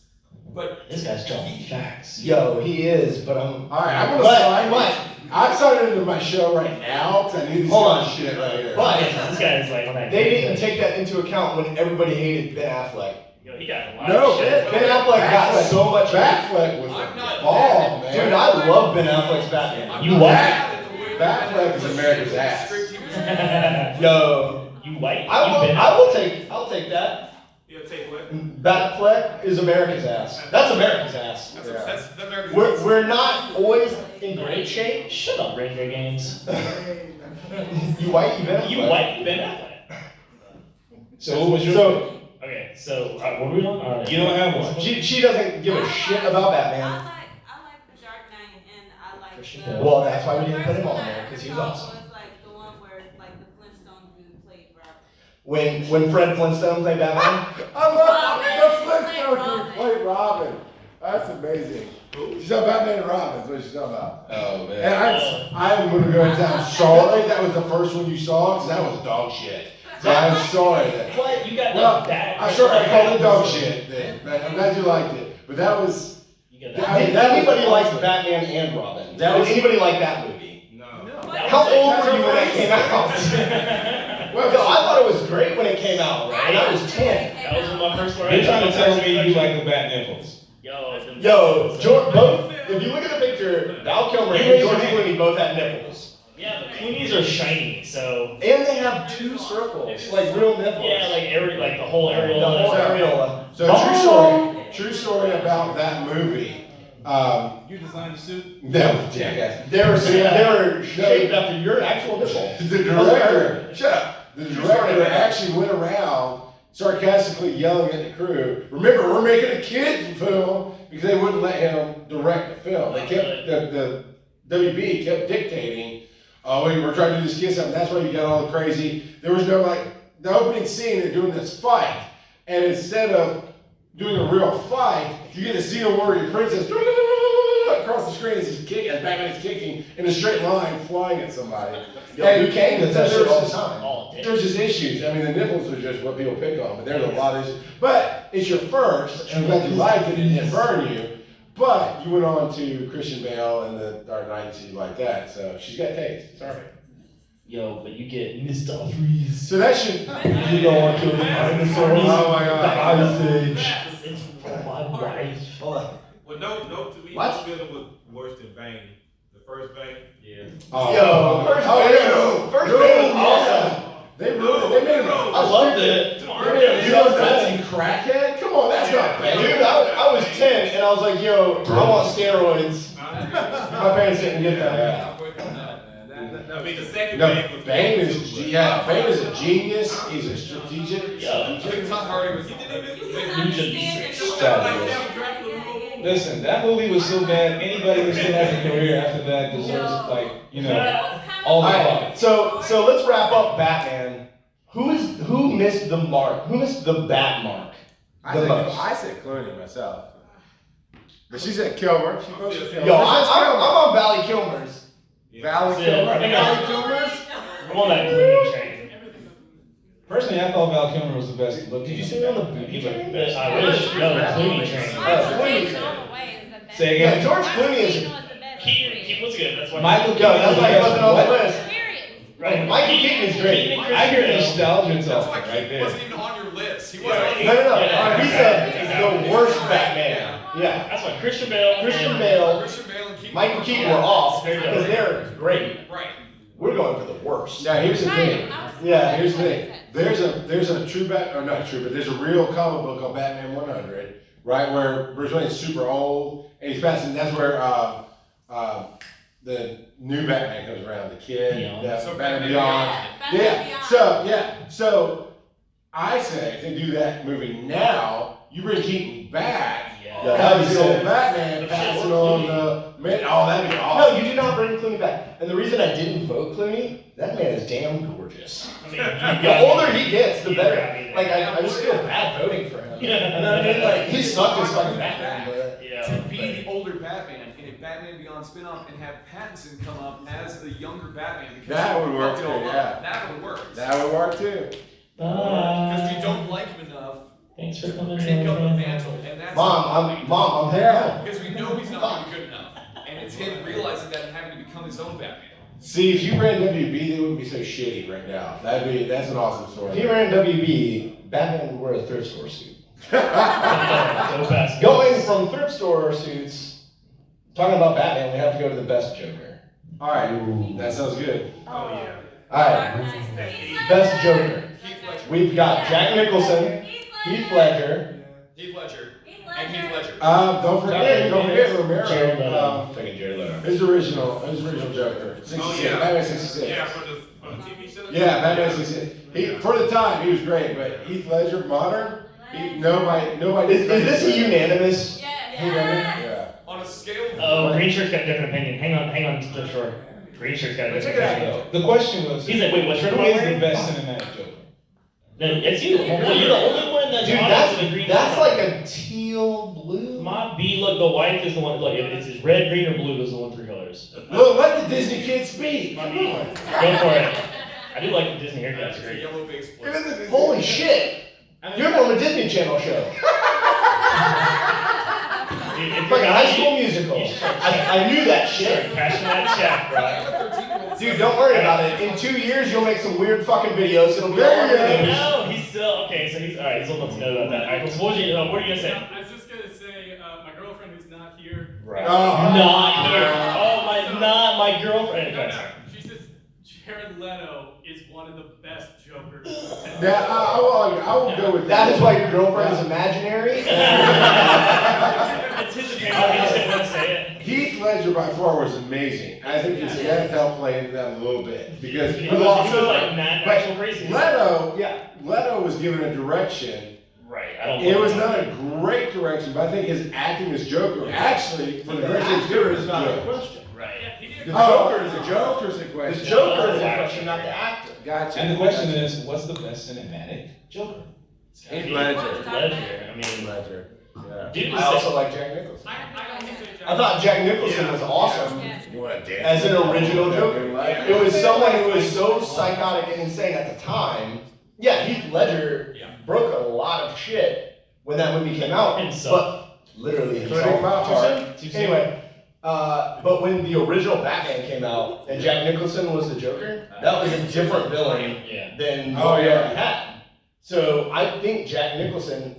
But This guy's dropping facts. Yo, he is, but I'm. Alright, I'm gonna But- sign but- I'm signing into my show right now, because I need this Hold kind on. of shit right here. But This guy is like on that. they didn't take that into account when everybody hated Ben Affleck. Yo, he got a lot No, of shit. Ben Affleck got so much hate. Batfleck was I'm a not ball, man. Dude, I love Ben Affleck's Batman. I'm You not what? mad at the way Batfleck is America's ass. Strict he was- Yo, You white? I'll take that. Yeah, take what? Batfleck is America's ass. That's America's ass. That's the American. We're not always in great shape. Shut up, Reindeer Games. You white, you Ben You Affleck. white, Ben Affleck. So what was your So Okay, so what were we on? You don't have one. she doesn't give a shit about Batman. I like the Dark Knight, and I like Christian the. Bale. Well, that's why we the didn't put him first on one there, I 'cause he ever was saw awesome. Was like the one where like the Flintstones dude played Robert. When Fred Flintstone played Batman. I love the Flintstone dude played Robin. That's amazing. She's talking about Batman and Robin, that's what she's talking about. Oh And man. I'm gonna go down sorry that was the first one you saw, because that was dog shit. So I'm sorry that. What? You got Well, that? I'm sure I called it dog shit then, but I'm glad you liked it. But that was, get Did that. anybody like Batman and Robin? That was- Did anybody like that movie? No. How old were you when that came out? Well, Yo, I thought it was great when it came out, and I was 10. That was my first one. You're trying to tell me you like the bat nipples. Yo, Both, if you look at the picture, Val Kilmer and George Clooney both had nipples. Yeah, but Clooney's are shiny, so. And they have 2 circles, like real nipples. Yeah, like the whole areola. The whole areola. So true story about that movie. You designed the suit? No, jackass. They were shaped after your actual nipple. The director, shut up. The director actually went around sarcastically yelling at the crew. Remember, we're making a kids film because they wouldn't let him direct the film. They kept the WB kept dictating. Oh, we're trying to do this kids stuff. And that's why you got all the crazy. There was no the opening scene. They're doing this fight, and instead of doing a real fight, you get a scene of Warrior Princess across the screen as Batman is kicking in a straight line, flying at somebody. Yo, Luke Cage does that shit all the time. There's just issues. I mean, the nipples are just what people pick on, but there's a lot of issues. But it's your first, and I'm glad you liked it, and it didn't burn you. But you went on to Christian Bale and the Dark Knight, and she liked that. So she's got taste. Sorry. Yo, but you get Mr. Freeze. So that should. You go on to the dinosaurs. Oh my God. The Ice Age. It's for my wife. Hold on. Well, no, to me, What? this feeling was worse than Bane. The first Bane. Yeah. Yo, first Bane was awesome. They ruined it. They made him. I loved it. You know Nazi crackhead? Come on, that's not bad. Dude, I was 10 and I was like, yo, I want steroids. My parents didn't get that. I mean, the second No, Bane was Bane is a genius. He's a strategic. Yeah. Tom Hardy was. Listen, that movie was so bad, anybody who still has a career after that deserves, all the Alright, so let's wrap up Batman. Who missed the mark? Who missed the bat mark? I said Clooney myself. But she said Kilmer. She posted Kilmer. Yo, I'm on Valley Kilmer's. Valley Yeah. Kilmer. I Valley Kilmer's? I'm on that Clooney train. Personally, I thought Val Kilmer was the best looking. Did you see me on the booty train? I wish. No, the Clooney train. Say Yeah, again. George Clooney is. Keaton was good. That's why. Michael Yo, that's why he wasn't on the What? list. Right. Michael Keaton is great. Keaton and I hear Christian Bale. nostalgia That's talking why right he there. wasn't even on your list. He No, wasn't. Yeah. He said the worst Batman. Yeah. That's why Christian Bale. Christian Bale, Christian Bale and Keaton. Michael Keaton were off There you go. because they're great. Right. We're going for the worst. Now here's the thing. Yeah, Here's the thing. There's a true not true, but there's a real comic book called Batman 100, right? Where Bruce Wayne is super old and he's passing. That's where the new Batman comes around. The kid, Beyond. so Batman Beyond. So I say if they do that movie now, you bring Keaton back. Yeah, Have that'd be the old sick. Batman passing on the man. Oh, that'd be No, awesome. you do not bring Clooney back. And the reason I didn't vote Clooney, that man is damn gorgeous. I mean, you The got older he gets, the You better. got me there. Like, I just feel bad voting for him. You know what I mean? Like, he sucked as fucking Batman, but. Yeah. To be the older Batman in a Batman Beyond spin-off and have Pattinson come up as the younger Batman because That he would work fucked it all too, up. yeah. That would work. That would work too. Because we don't like him enough Thanks for coming. pick up the mantle, and that's Mom, I'm there. because we know he's not going to be good enough, and it's him realizing that and having to become his own Batman. See, if you ran WB, they wouldn't be so shitty right now. That's an awesome story. If he ran WB, Batman would wear a thrift store suit. So fast. Going from thrift store suits, talking about Batman, we have to go to the best Joker. All right, that sounds good. Oh, yeah. Alright, best Joker. Heath Ledger. We've got Jack Nicholson, Heath Ledger, Heath Ledger. And Heath Ledger. Don't forget Jared Romero. Leto. Taking Jared Leto. His original Joker, 66, Oh, yeah. Batman 66. Yeah, from the TV show. Yeah, Batman 66. For the time, he was great, but Heath Ledger, modern, nobody. Is this a unanimous? Yeah. On a scale of Oh, Green Shirt's got a different opinion. Hang on, Cliff Shore. Green Shirt's got a Check different it out, opinion. though. The question was, He's like, wait, what shirt who am I is the wearing? best cinematic Joker? No, it's you. Well, you're the only one that's Dude, honest with the green. that's shirt. like a teal blue. My B, look, the white is the one. Look, if it's red, green, or blue, those are the one three colors. Look, let the Disney kids speak. My B. Go for it. I do like the Disney haircuts. It's a Great. yellow base It plate. isn't- Holy shit! You're from a Disney Channel show. If It's like a high school musical. You should start I knew that Start shit. cashing that check, bro. Dude, don't worry about it. In 2 years, you'll make some weird fucking videos. It'll be all over the news. No, he's still okay. So he's all right. He's old enough to know about that. All right, so what are you gonna say? I was just gonna say, my girlfriend who's not here. Right. Oh. Not here. Oh my, not my girlfriend. No, Okay, no. sorry. She says Jared Leto is one of the best Jokers. That, I will go with That is why your girlfriend is imaginary. It's his opinion. He just didn't want to say it. Heath Ledger by far was amazing. I think his death helped play into that a little bit because He was like not but actual crazy. Leto was given a direction. Right. I don't. It was not a great direction, but I think his acting as Joker actually for the direction he's given is not a good. question. Right. Yeah, he did. The Joker is the a Joker's a question. The Joker is a question, not the actor. Gotcha. And the question is, what's the best cinematic Joker? Heath Ledger. Ledger. I Heath mean, Ledger. Yeah. dude, I also like Jack Nicholson. I don't think I thought Jack Nicholson was awesome. You want to dance? As an original Joker. Yeah. It was someone who was so psychotic and insane at the time. Yeah, Heath Ledger broke a lot of shit when that movie came out. Himself. But literally So they himself. filed Hard. Too soon. Anyway, but when the original Batman came out and Jack Nicholson was the Joker, that was a different villain yeah. than Oh, what we yeah. already had. So I think Jack Nicholson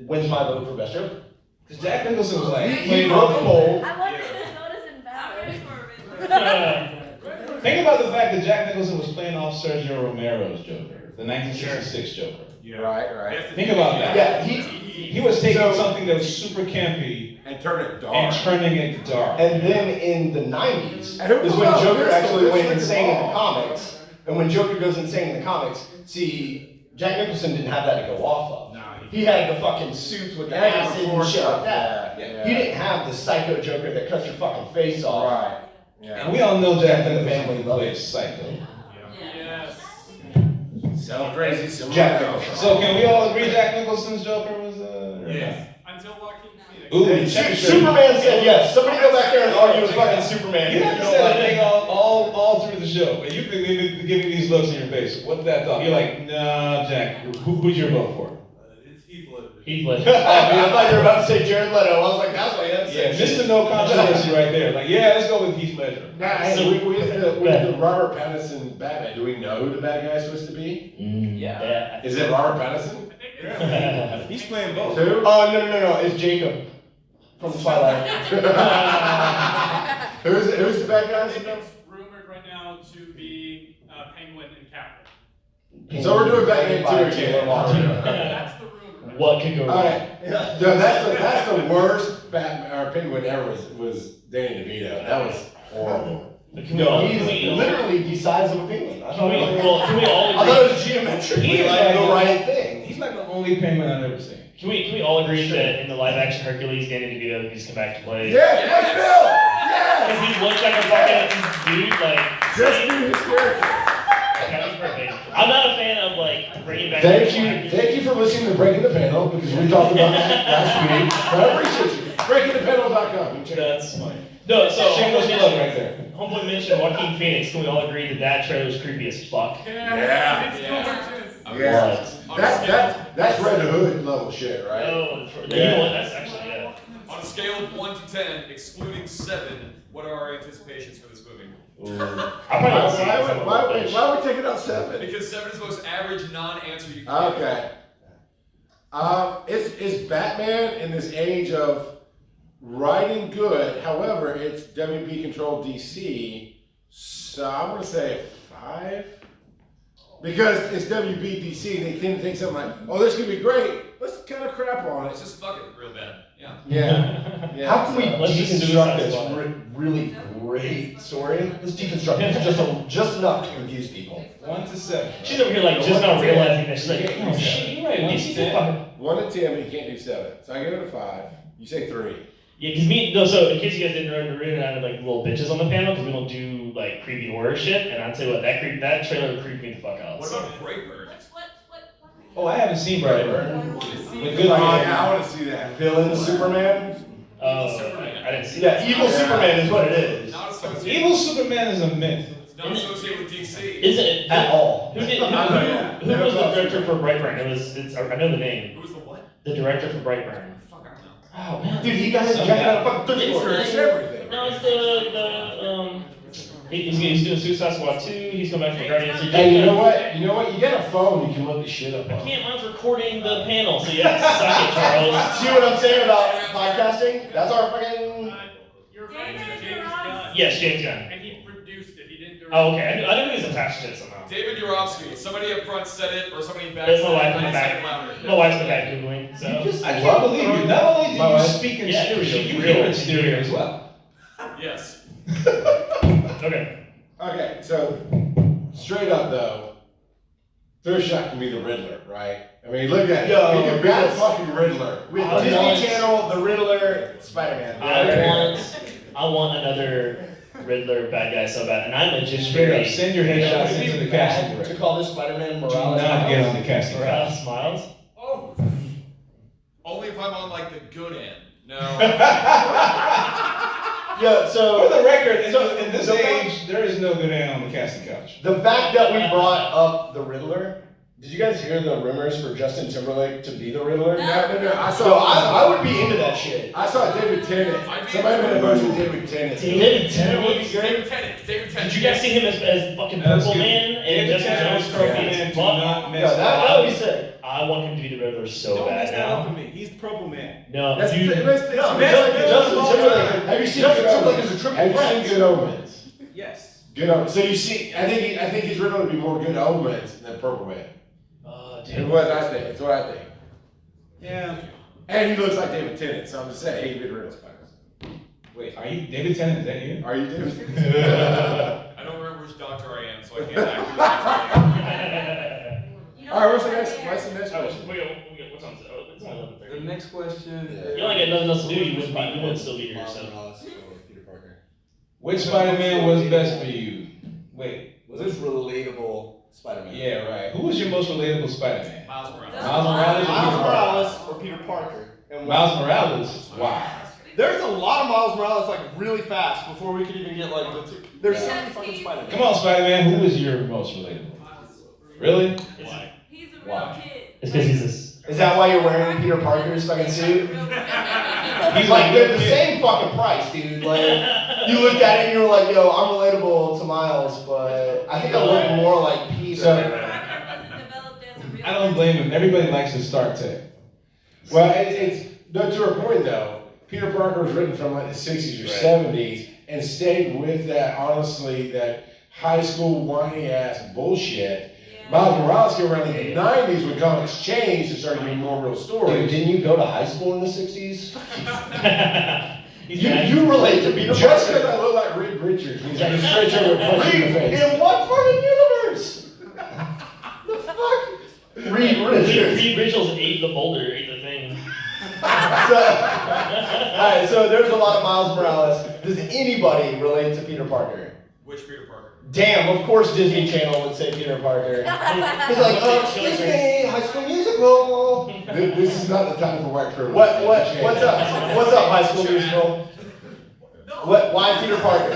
wins my vote for best Joker. Because Jack Nicholson was like, He broke the mold. I want his notice in I'm ready valid. for a think about the fact that Jack Nicholson was playing off Sergio Romero's Joker, the 1966 Joker. Yeah. Right. Think about that. Yeah, He was taking something that was super campy And turn it dark. and turning it dark. and then in the 90s And who is when pulled out Joker this actually went freaking insane in the ball? comics. And when Joker goes insane in the comics, see, Jack Nicholson didn't have that to go off of. Nah, He had the fucking suits with the Yeah, acid and shit like that. Yeah. He didn't have the psycho Joker that cuts your fucking face off. Right. Yeah. And we all know Jack And the Nicholson family love plays it. Psycho. Yes. So crazy. So Jack Nicholson. So can we all agree Jack Nicholson's Joker was Yes. Until Joaquin Phoenix. Ooh, And check your Superman said yes. Somebody go back there and argue with fucking Superman. You if have to don't say that like thing it. all through the show, and you've been giving these looks in your face. What's that thought? You're like, nah, Jack. Who'd you vote for? It's Heath Ledger. Heath Oh, Ledger. man, I thought you were about to say Jared Leto. I was like, that's why that's Yeah, Mr. No Controversy right there. Like, yeah, let's go with Heath Ledger. Now, hey, with the Robert Pattinson Batman, do we know who the bad guy is supposed to be? Yeah. Is it Robert Pattinson? He's playing both. Who? Oh, no. It's Jacob from Twilight. Who's the bad I guy? think it's rumored right now to be Penguin and Catwoman. So we're doing Batman 2 again. That's the rumor. What could go wrong? Alright, no, that's the worst Batman or Penguin ever was Danny DeVito. That was horrible. Can we all He's literally the size of a penguin. I Can we, thought can we all it agree? was geometrically He is like the like- right thing. He's like the only penguin I've ever seen. Can we all agree that in the live action Hercules, Danny DeVito needs to come back to play? Yes, let's go! Because Yes! he looks like a fucking dude, like. Just do his character. That was perfect. I'm not a fan of like bringing back. Thank you for listening to Breaking the Panel because we talked about that last week. But I appreciate you. BreakingThePanel.com. That's funny. No, so Shameless Homeboy plug mentioned, right there. Homeboy mentioned Joaquin Phoenix. Can we all agree that that trailer was creepy as fuck? Yeah. It's gorgeous. Yeah. That's Red Hood level shit, right? Oh, you know what? That's actually yeah. On a scale of 1 to 10, excluding 7, what are our anticipations for this movie? I probably won't see it. Why are we taking out 7? Because 7 is the most average non-answer you can Okay. It's Batman in this age of writing good. However, it's WB controlled DC, so I'm gonna say a 5 because it's WB DC. They tend to think something like, "Oh, this could be great. Let's kind of crap on It's it." just fucking real bad. Yeah. How can we Let's just do deconstruct Suicide this Squad. really great story? Let's deconstruct it just enough to confuse people. 1 to 7. She's over here like just not realizing that she's like, Yeah. oh shit, you're right. One DC to 10. fucking. 1 to 10, but you can't do 7. So I give it a 5. You say 3. Yeah, because so in case you guys didn't know, Marina and I are like little bitches on the panel because we don't do like creepy horror shit. And I'd say what that trailer creeped me the fuck out. What So. about Brightburn? What? Oh, I haven't seen Brightburn. But good Oh, for you. yeah, I want to see that. Villain Superman? Oh, I didn't see Yeah, that. evil Superman is what it is. Not associated. Evil Superman is a myth. It's not associated with DC. Isn't it? At all. Who did? yeah. Who was the director for Brightburn? I know the name. Who's the what? The director for Brightburn. Fuck, I don't know. Oh man. Dude, he got his jacket out of fucking It's thrift store. everything. No, it's he's doing Suicide Squad 2. He's coming back from Guardians of the Hey, you know Galaxy. what? You know what? You got a phone. You can look the shit up I on. can't. Mine's recording the panel, so you have to suck it, Charles. See what I'm saying about podcasting? That's our fucking. Your friend David James Ross. Gunn. Yes, James Gunn. And he produced it. He didn't direct Oh, okay. I knew he was attached to it somehow. David Urofsky. Somebody up front said it, or somebody in back That's said my it. wife in the I said it back. louder. My wife's in the back googling. So. I can't believe you. Not only do My you wife- speak in Yeah, stereo, she's you real hear in stereo. stereo as well. Yes. Okay. Okay, so straight up though, Thrift Shop can be the Riddler, right? I mean, look at Yo, it. He can be the that's- fucking Riddler. With I Disney want- Channel, The Riddler, Spider-Man. I want another Riddler bad guy so bad, and I'm a just Straight up, very send your headshots Would it into be the bad casting to director. call this Spider-Man Do Morales? not get on the casting couch. Morales Smiles. Oh. Only if I'm on like the good end. No. Yeah, For so the record, in this so- age, there is no good end on the casting couch. the fact that we brought up the Riddler, did you guys hear the rumors for Justin Timberlake to be the Riddler? No. I So saw. I would be into that shit. I saw David Tennant. I'd be Somebody made a into motion with David Tennant. David Tennant would be David great. Tennant. David Tennant. Did you guys see him as fucking That's Purple good. Man and David Jessica Tennant Jones is Purple Purple Man? Man. Do Fuck. not mess Yeah, that that would be sick. I want him to be the Riddler so Don't mess bad that up now. for me. He's Purple Man. No, That's dude. no, Justin Timberlake. Have you seen Justin Good Timberlake Omens? is a triple Have you threat. seen Good Omens? Yes. Good Omens. So you see, I think his Riddler would be more Good Omens than Purple Man. Oh, It dude. was, I think. It's what I think. Yeah. And he looks like David Tennant, so I'm just saying he could be the Riddler. Wait, are you David Tennant? Is that you? Are you David Tennant? I don't remember which doctor I am, so I can't accurately You All right, what's the know next? what What's the next Oh, question? what's on? Oh, it's only 11:30. The next question. You only got nothing else to do. You wouldn't still be here. So. Peter Parker. Which Spider-Man was best for you? Wait. Was this relatable Spider-Man? Yeah, right. Who was your most relatable Spider-Man? Miles Morales. Miles Morales or Miles Peter Parker? Morales or Peter Parker? And Miles Morales. Wow. There's a lot of Miles Morales like really fast before we could even get like the two. There's so many fucking Spider-Man. Come on, Spider-Man. Who was your most relatable? Really? Why? He's a real Why? kid. It's because he's this. Is that why you're wearing Peter Parker's fucking suit? He's Like they're the kid. same fucking price, dude. Like you looked at it and you were like, "Yo, I'm relatable to Miles, but I think I look more like Peter." I don't blame him. Everybody likes his Stark Tech. Well, it's no, to her point though. Peter Parker was written from like the 60s or 70s and stayed with that, honestly, that high school whiny ass bullshit. Miles Morales came around in the 90s when comics changed and started getting more real Dude, stories. didn't you go to high school in the '60s? You relate to Peter Just Parker. because I look like Reed Richards means I can straight over and punch you in the face. In what fucking universe? The fuck? Reed Richards. Reed Richards ate the boulder, ate the thing. Alright, so there's a lot of Miles Morales. Does anybody relate to Peter Parker? Which Peter Parker? Damn, of course Disney Channel would say Peter Parker. He's like, excuse me, High School Musical. This is not the time for white privilege. What's up? What's up, High School Musical? Why Peter Parker?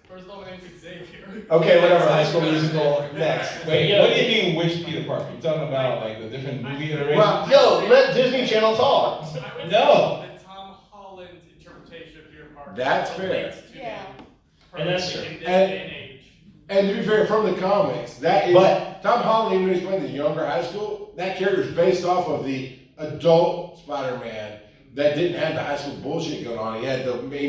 First of all, my name's Xavier. Okay, whatever, High School Musical, next. Wait, what do you mean which Peter Parker? You talking about like the different movie iterations? Well, Yo, let Disney Channel talk. I would No. say that Tom Holland's interpretation of Peter Parker That's fair. relates to Yeah. him And that's true. in this And- day and age. And to be fair, from the comics, that is. But- Tom Holland, even when he's playing the younger high school, that character is based off of the adult Spider-Man that didn't have the high school bullshit going on. He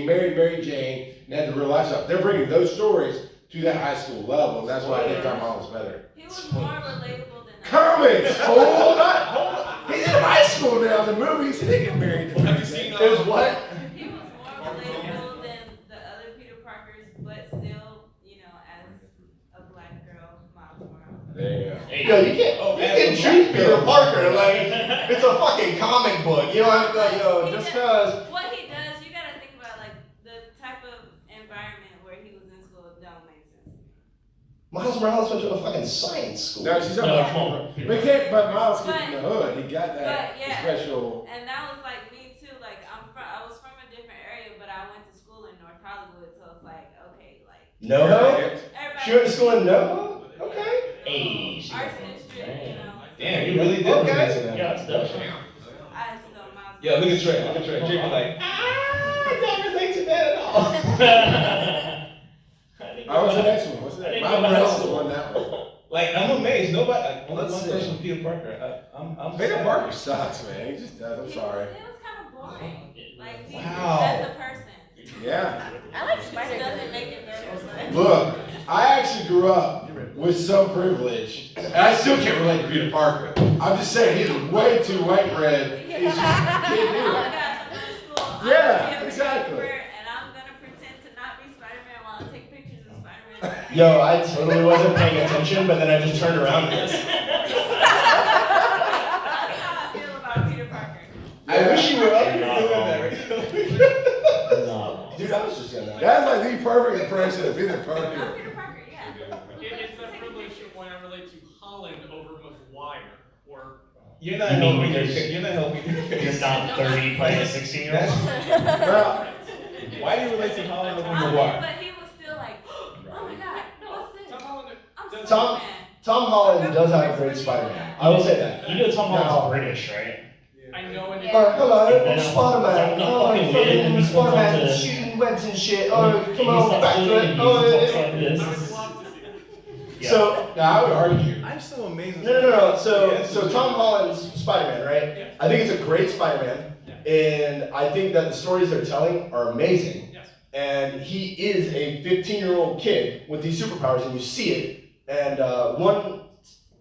married Mary Jane and had the real life stuff. They're bringing those stories to that high school level, and that's why I think Tom Holland's better. He was more relatable than Comics, hold on. He's in high school now. The movies, he didn't get married to Have Mary you seen Jane. There's what? He was more relatable than the other Peter Parkers, but still, you know, as a black girl, Miles Morales. There you go. Hey, Yo, you can treat Peter Parker like it's a fucking comic book. You know, I'm like, yo, just cause. What he does, you gotta think about like the type of environment where he was in school don't make sense. Miles Morales went to a fucking science school. No, she's No, talking come on. about. But Miles came from the hood. He got that But, yeah. special. And that was like me too. Like I was from a different area, but I went to school in North Hollywood, so it's like okay, like NoHo? everybody. She went to school in NoHo? Okay. Hey, she Arts got district, you know. Damn, you really did Okay. relate to that. Yeah, that's dope. I still Miles. Yeah, look at Trey. Look at Trey. Trey be like, I don't relate to that at all. What was the next one? What's that? Miles Morales won that one. Like, I'm amazed. Nobody, like, only Let's one see. person with Peter Parker. I'm Peter sad. Parker sucks, man. He just does. I'm sorry. It was kind of boring. Like, he, Wow. as a person. Yeah. I like Spider. It doesn't make it better, but. Look, I actually grew up with some privilege, and I still can't relate to Peter Parker. I'm just saying, he's way too white bread. He's just, can't do it. Yeah, exactly. And I'm gonna pretend to not be Spider-Man while I take pictures of Spider-Man. Yo, I totally wasn't paying attention, but then I just turned around and That's how I feel about Peter Parker. I wish you were up here No. doing that right No. dude, I was just doing that. That's like the perfect impression of Peter Parker. Peter Parker, yeah. It's a privilege when I relate to Holland over McGuire or You're not You mean helping. because- You're not helping. You're not 30 playing a 16-year-old? Well, Why do you relate to Holland over I mean, McGuire? but he was still like, oh my god, what's this? Tom Holland. I'm does- Tom- Superman. Tom Holland does have a great Spider-Man. I will say that. You know Tom Holland's Now- British, right? I know it. Hello, Then I'm Spider-Man. no Oh, fucking win, and he comes Spider-Man onto- shooting webs and shit. Oh, come He on, stops back to doing it. He Oh, talks yeah. like this. I would love to see it. Yeah. So, no, I would argue. I'm still amazed. no. So Tom Holland's Spider-Man, right? Yeah. I think it's a great Spider-Man, and I think that the stories they're telling are amazing. Yes. And he is a 15-year-old kid with these superpowers, and you see it. And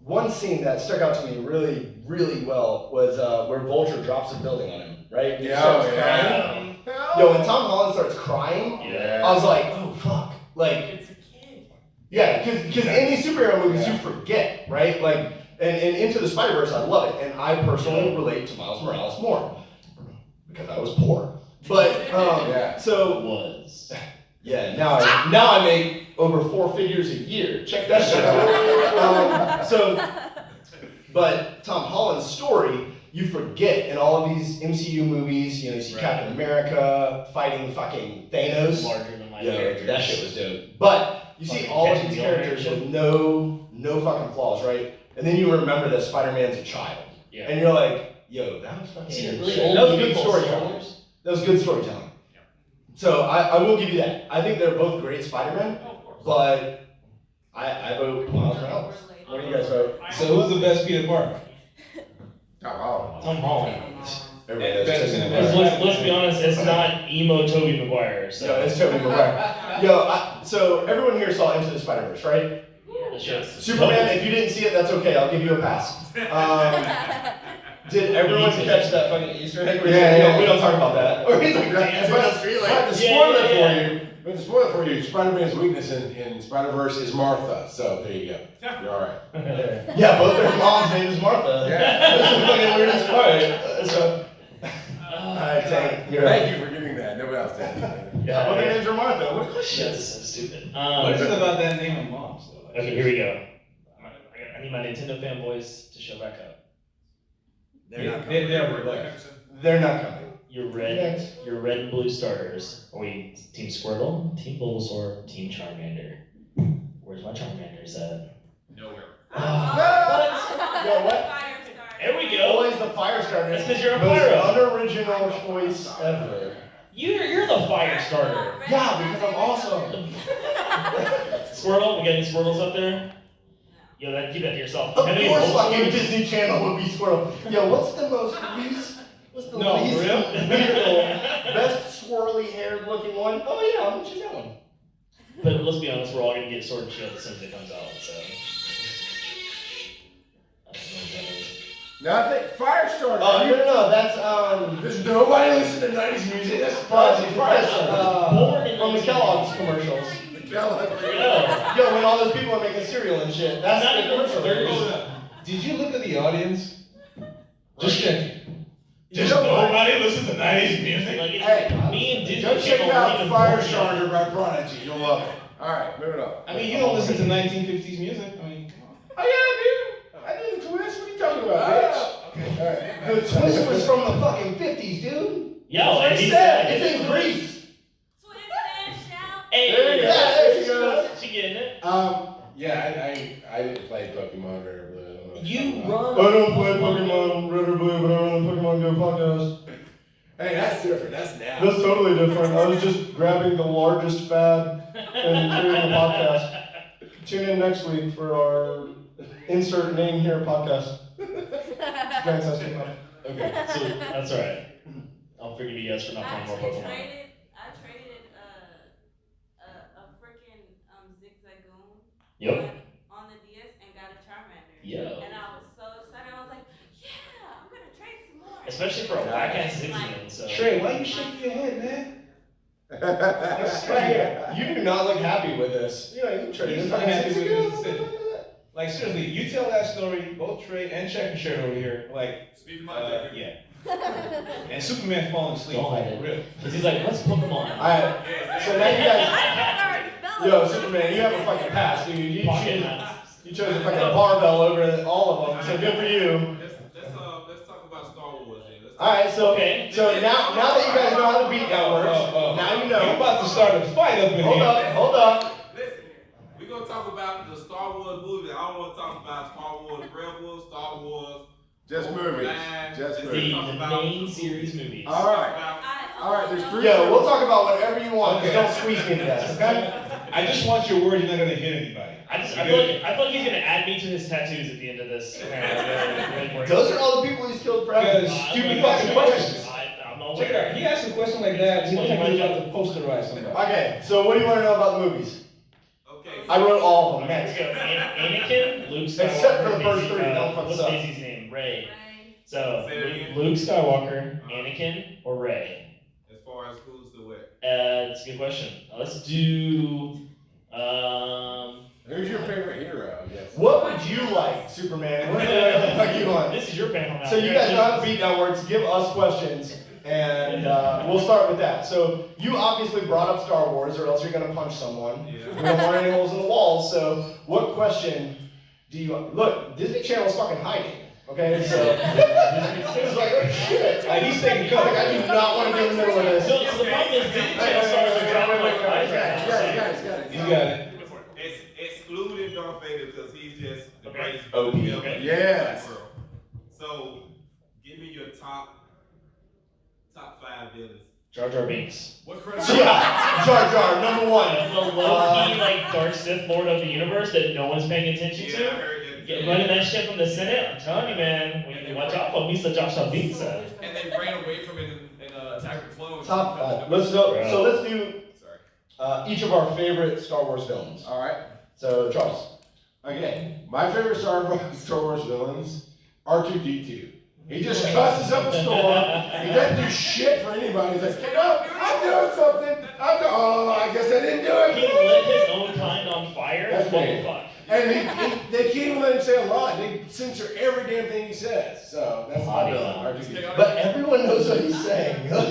one scene that stuck out to me really, really well was where Vulture drops a building on him, right? He Yeah, starts oh, crying. yeah. Yo, when Tom Holland starts crying, Yeah. I was like, oh fuck, like. It's a kid. Yeah, because in these superhero movies you forget, right? Like, and Into the Spider-Verse, I love it, and I personally relate to Miles Morales more because I was poor. But Yeah. so Was. yeah, now I make over 4 figures a year. Check that shit out. But Tom Holland's story, you forget in all of these MCU movies. You know, you see Right. Captain America fighting fucking Thanos. Larger than life Yeah, characters. that shit was dope. But you see Fucking all of catching these the characters old with no fucking flaws, right? And then you remember that Spider-Man's a child. Yeah. And you're like, yo, that was fucking See, the good really shit. old That was good people storytelling. stars. That was good storytelling. So I will give you that. I think they're both great Spider-Men, Oh, of course. but I vote Miles Morales. What do you guys vote? So who's the best Peter Parker? Tom Holland. Tom Holland. Everybody Better knows than Tobey the Maguire. Let's be honest, it's not emo Tobey Maguire, so. No, it's Tobey Maguire. Yo, so everyone here saw Into the Spider-Verse, right? Yes. Superman, if you didn't see it, that's okay. I'll give you a pass. Did everyone catch that fucking Easter egg? Yeah. We don't talk about that. Or he's like But dancing down the street but like. to spoil it Yeah. for you, but to spoil it for you, Spider-Man's weakness in Spider-Verse is Martha. So there you go. You're all right. Yeah, both their mom's name is Martha. Yeah. That's the fucking weirdest part. So, alright, Tank, you're Thank right. you for getting that. Nobody else did. Yeah. Both their names are Martha. What a Shit, question. this is so stupid. What is it about that name of moms though? Like, Okay, here we go. I need my Nintendo fanboys to show back up. They're not coming. Your red and blue starters. Are we Team Squirtle, Team Bulbasaur, Team Charmander? Where's my Charmanders at? Nowhere. Yo, what? There we go. Always the fire starter. That's 'cause you're a Most pyro. unoriginal choice ever. You're the fire starter. Yeah, because I'm awesome. Squirtle, we got any Squirtles up there? Yo, keep that to yourself. Of Have any course, Bulbasaurs? fucking Disney Channel would be Squirtle. Yo, what's the No, least for real? lethal, best swirly haired looking one? Oh yeah, I'm gonna choose that one. But let's be honest, we're all gonna get Sword and Shield as soon as it comes out, so. I don't know what that is. Nothing. Firestarter. Oh no, that's There's nobody listen to 90s music. That's from the Kellogg's commercials. Yeah. Yo, when all those people are making cereal and shit, that's Not the even commercial. Did you look at the audience? Just checking. You know what? Nobody listens to 90s music. Like, Hey, me and Disney Go check Channel out weren't even Firestarter by Prodigy. You'll love it. All right, moving on. I mean, you don't listen to 1950s music. I mean, come on. Oh yeah, I do. I did a twist. What are you talking about, bitch? Okay. All right. The twist was from the fucking 50s, dude. Yeah, That's what I and he said. said- It's in Greece. Hey, There you go. Yeah, There you go. She getting it? Yeah, I didn't play Pokemon Red or Blue. I don't know what You you're talking about. run. I don't play Pokemon Red or Blue, but I run the Pokemon Go podcast. Hey, that's different. That's now. That's totally different. I was just grabbing the largest fad and creating a podcast. Tune in next week for our insert name here podcast. Grant's asking about it. Okay, so that's all right. I'll forgive you guys for not playing more Pokemon. I traded a freaking Zigzagoon Yep. on the DS and got a Charmander. Yo. And I was so excited. I was like, yeah, I'm gonna trade some more. Especially for a whack ass Zigzagoon. So. Trey, why you shaking your head, man? Right here. You do not look happy with this. You know, you trade He's this not happy with ago. this decision. Like seriously, you tell that story, both Trey and Check Shirt over here, like, Speak your mind, Jacob. yeah. And Superman falling asleep, Don't like, hide it. real. Cause he's like, what's Pokemon? Alright, so now you guys, yo, Superman, you have a fucking pass, dude. You chose a fucking barbell over all of them, so good for you. Let's talk about Star Wars then. Alright, so Okay. so now that you guys know how the beatdown works, now you know. You're about to start a fight up in Hold here. up, hold up. Listen, we're gonna talk about the Star Wars movies. I don't want to talk about Star Wars Rebels, Star Wars. Just movies. Just movies. The main series movies. All right. All right, there's three. Yeah, we'll talk about whatever you want, Okay. just don't squeeze me to death, okay? I just want your word. You're not gonna hit anybody. I feel like he's gonna add me to his tattoos at the end of this. Those are all the people he's killed forever. Because stupid fucking questions. I'm not Check it out. He asked a question like that. He like he's about to posterize somebody. Okay, so what do you want to know about the movies? Okay. I wrote all of them, Let's next. go. Anakin, Luke Skywalker, Except for the first Daisy- three, don't fuck what's this up. Daisy's name? Rey. Right. So Say it again. Luke Skywalker, Anakin, or Rey? As far as who's the what? That's a good question. Let's do. Who's your favorite hero? I guess. What would you like, Superman? What the fuck you want? This is your panel now. So you guys know how to beat down words, give us questions, and we'll start with that. So you obviously brought up Star Wars, or else you're gonna punch someone. Yeah. We don't want any holes in the walls, so what question do you look, Disney Channel's fucking hiding. Okay, so it's like, oh shit. Like he's taking cover. Like, I do not want to be in the middle of this. So the problem is, Disney Channel started with drama like Guys. You got it. It's excluding Darth Vader because he's just the Okay. greatest OP. villain Okay. in Yes. the world. So, give me your top 5 villains. Jar Jar Binks. What So credit? yeah, Jar Jar, number one. The low-key, like, dark Sith Lord of the universe that no one's paying attention Yeah, I to. heard that. Running that shit from the Senate, I'm telling you, man, we need to watch out for Misa Joshua Binks. And they ran away from it in Attack of the Clones. Top five. Let's go. So let's do Sorry. each of our favorite Star Wars villains. All right. So Charles. Okay. My favorite Star Wars villains, R2-D2. He just cusses up a storm. He doesn't do shit for anybody. He's like, no, I'm doing something. I guess I didn't do He it. lit his own kind on fire. That's What right. the fuck? And they can't even let him say a lie. They censor every damn thing he says. So that's my villain, R2-D2. But everyone knows what he's saying. Like,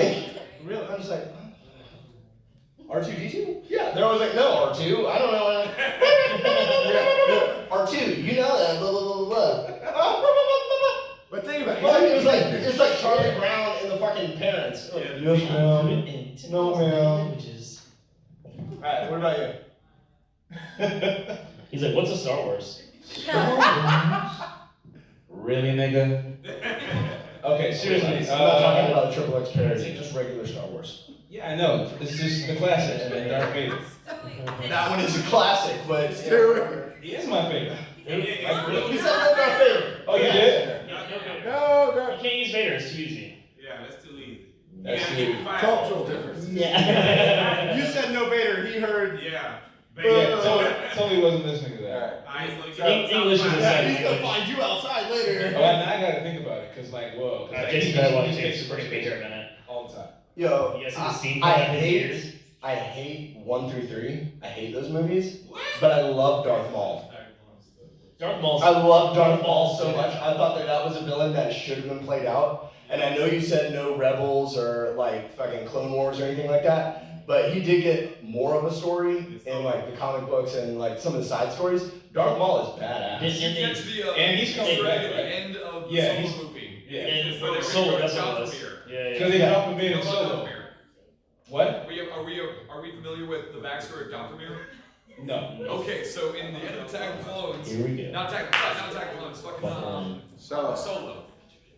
really, I'm just like, R2-D2? Yeah, they're always like, no, R2, I don't know. R2, you know that, blah, blah, blah, blah. But think about it. Well, it's like Charlie Brown and the fucking parents. Yes, ma'am. No, ma'am. Alright, what about you? He's like, what's a Star Wars? Really, nigga? Okay, seriously. I'm not talking about a triple X parody, just regular Star Wars. Yeah, I know. It's just the classics and Darth Vader. That one is a classic, but He is my favorite. you said no Darth Vader. Oh, you did? No, You can't use Vader, it's too easy. Yeah, that's too easy. That's You gotta too give me 5. cultural difference. Yeah. You said no Vader, he heard. Yeah. Yeah, totally wasn't listening to that. Alright, so you got English is a Yeah, he's second gonna language. find you outside later. Oh, now I gotta think about it, cause like, whoa. 'Cause, like, Jason he Skywalker just takes takes first be here in a minute. all the time. Yo, You guys see the steam I coming out of his ears? hate 1 through 3. I hate those movies. But I love Darth Maul. Darth Maul's I love Darth Maul so much. I thought that was a villain that should have been played out. And I know you said no Rebels or like fucking Clone Wars or anything like that, but he did get more of a story in like the comic books and like some of the side stories. Darth Maul is badass. Did Catch the, And he's coming Easter back, egg at right? the end of the Yeah, Solo he's- movie. Yeah. And Where they Solo, record that's what it John was. Premiere. Yeah, Cause they Yeah. dropped him in No, and not solo. John Premiere. What? Are we familiar with the backstory of John Premiere? No. Okay, so in the end of Attack of the Clones, Here we go. not Attack of the Clones, fucking Solo. Solo.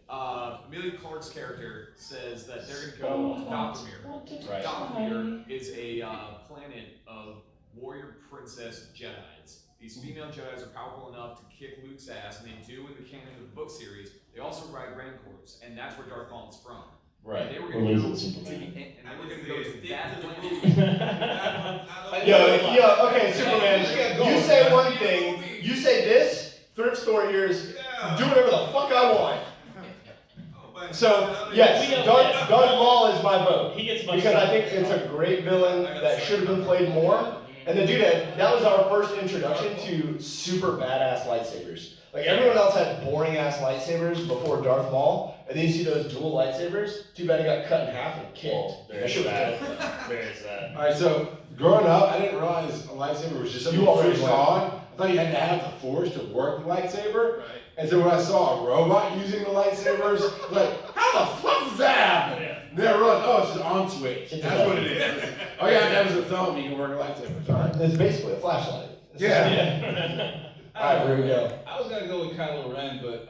Amelia Clark's character says that they're gonna go Dathomir. Right. Dathomir is a planet of warrior princess Jedis. These female Jedis are powerful enough to kick Luke's ass, and they do in the canon of the book series. They also ride Rancors, and that's where Darth Maul's from. Right. And they were We're gonna go losing to the, Superman. and they were gonna go to that planet. Yo, okay, Superman, you say one thing, you say this, thrift store ears, do whatever the fuck I want. So, yes, Darth Maul is my vote. He gets Because I think it's a great villain that should have been played more. And the dude, that was our first introduction to super badass lightsabers. Like everyone else had boring ass lightsabers before Darth Maul, and then you see those dual lightsabers. Too bad he got cut in half and kicked. There's that. There's that. All right, so growing up, I didn't realize a lightsaber was just something you switched on. I thought you had to have the Force to work the lightsaber. Right. And so when I saw a robot using the lightsabers, I was like, how the fuck does that happen? Yeah. Then I realized, oh, it's just an on switch. That's what it is. Oh yeah, that was a thumb. You can work a lightsaber. Sorry. It's basically a flashlight. Yeah. Alright, here we go. I was gonna go with Kylo Ren, but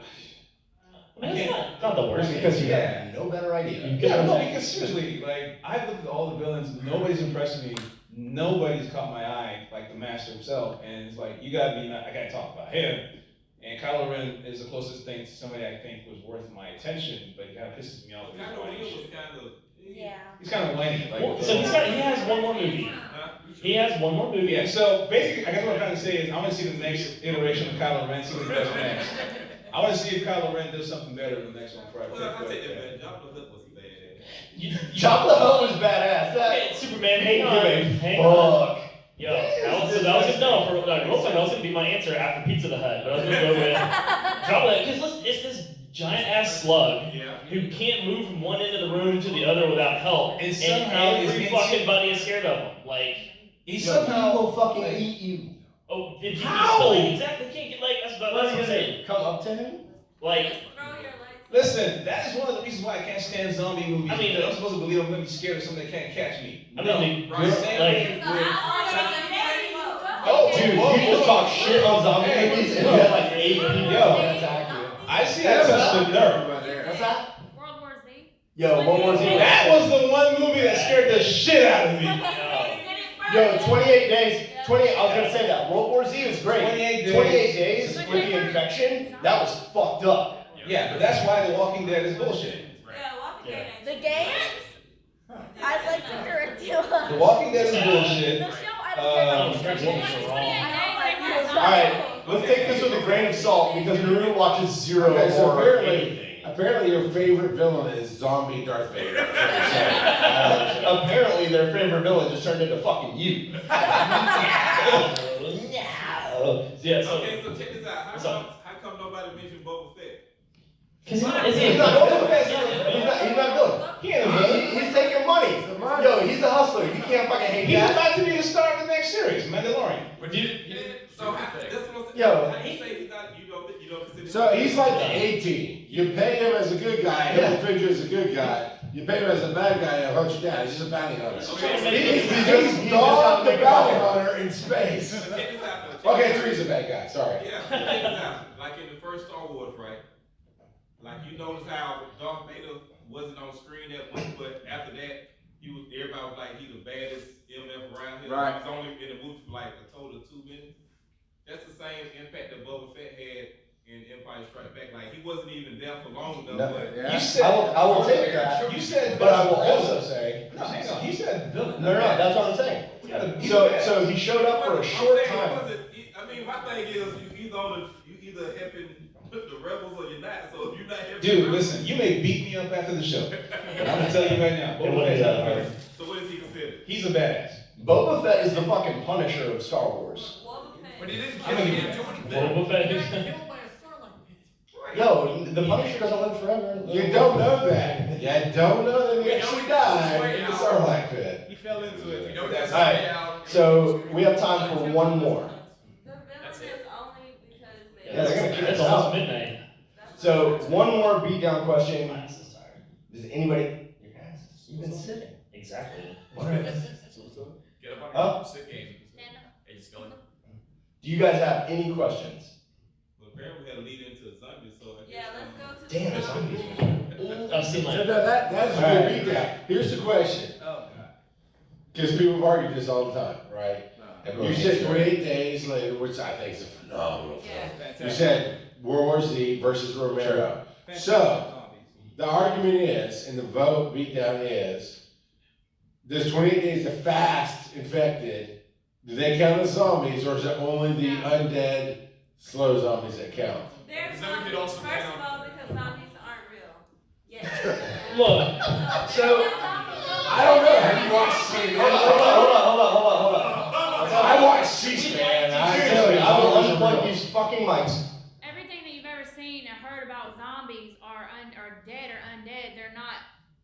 I mean, it's not the worst. Because you Yeah. have no better idea. yeah, no, because seriously, like I've looked at all the villains, nobody's impressed me. Nobody's caught my eye like the Master himself, and it's like you gotta be. I gotta talk about him. And Kylo Ren is the closest thing to somebody I think was worth my attention, but he kind of pisses me off with his Kylo Ren whiny was shit. kind of. Yeah. He's kind of whiny. Like, So he has one more movie. He has one more movie. Yeah, so basically, I guess what I'm trying to say is I want to see the next iteration of Kylo Ren, see what he does next. I want to see if Kylo Ren does something better in the next one before I Well, I'll pick take that it. back. Jabba the Hutt was bad. Jabba the Hutt was badass. Okay, Superman, hang on. Hang Fuck. on. Yo, that was no, for real quick, that was gonna be my answer after Pizza the Hut, but I was gonna go with Jabba, because it's this giant ass slug who can't move from one end of the room to the other without help, And somehow every is fucking buddy is scared of him. Like, he He somehow will fucking like, eat you. oh, if you How? exactly can't get like that's what I'm saying. Come up to him? Like, Just throw your legs. Listen, that is one of the reasons why I can't stand zombie movies. I mean, because I'm supposed to believe I'm gonna be scared of something that can't catch me. I mean, right? Same like- thing So with- Oh, dude, whoa, you just whoa. talk shit on zombie Hey, movies and yo. you had like 8 people attack you. I see That's that. a nerve. What's that? World War Z. Yo, World War Z. That was the one movie that scared the shit out of me. Yo, 28 days. 28. I was gonna say that. World War Z was great. 28 days. 28 days with the infection. That was fucked up. Yeah, but that's why The Walking Dead is bullshit. Yeah, Walking Dead. The games? I'd like to correct you. The Walking Dead is bullshit. The show, I don't care about Stranger Things are wrong. Alright, let's take this with a grain of salt because Naruto watches zero Okay, so horror apparently, apparently your favorite villain is zombie Darth Vader. That's what you're saying. Apparently their favorite villain just turned into fucking you. Yeah, so Okay, so check this out. What's up? How come nobody mentioned Boba Fett? because He's not a villain. He's not a villain. He ain't a villain. He's taking money. Yo, he's a hustler. You can't fucking hate He's that. about to be the star of the next series, Mandalorian. But So that's what I'm saying. Yo. How you say he's not, you don't consider So he's like the A team. You pay him as a good guy, he'll Yeah. defend you as a good guy. You pay him as a bad guy, he'll hunt you down. He's just a bounty hunter. He's dog the bounty hunter in space. Check this out, though. Okay, so he's a bad guy. Sorry. Yeah, so check this out. Like in the first Star Wars, right? Like you notice how Darth Vader wasn't on screen that much, but after that, everybody was like he the baddest MF around here. Right. He was only in the movie for like a total of 2 minutes. That's the same impact that Boba Fett had in Empire Strikes Back. Like he wasn't even there for long enough. No, But yeah. You said, I will take that. You said, But I will also say, no, hang on. He said villain. no, that's what I'm saying. He's So, bad. so he showed up for a I'm short saying time. I mean, my thing is you either helping the rebels or you're not. So if you're not helping, Dude, listen, you may beat me up after the show, but I'm gonna tell you right now, Boba Fett's not a villain. So what is he considered? He's a badass. Boba Fett is the fucking Punisher of Star Wars. But he didn't I kill don't him. even- He didn't do anything. Boba Fett. Yo, the Punisher doesn't live forever. You don't know that. You don't know that he actually died in the Sarlacc pit. He fell into it. You know All that's right, so we have time for one more. The villain is only because they. Yeah, they're gonna kick It's us almost out. midnight. So one more beatdown question. My ass is tired. Does anybody? Your ass. You've been sitting. Exactly. Get up on Huh? your sit game. Hey, just go in. Do you guys have any questions? Well, apparently we had to lead into zombies, so I guess. Yeah, let's go to. Damn, zombies. I've seen So like, no, that's a good beatdown. Here's the question. Oh god. Because people have argued this all the time, right? No. You said 28 Days Later, which I think is a phenomenal film. Yeah. Fantastic. You said World War Z versus Romero. Fantastic So, zombies. the argument is, and the vote beatdown is, does 28 Days to Fast infected, do they count as zombies, or is it only the undead, slow zombies that count? They're Because then we could zombies, also first count- of all, because zombies aren't real. Yeah. look, So, I don't know, have you watched C-SPAN? Hold on. I watched C-SPAN, I tell Seriously, you, I will zombies are unplug real. these fucking mics. Everything that you've ever seen and heard about zombies are dead or undead. They're not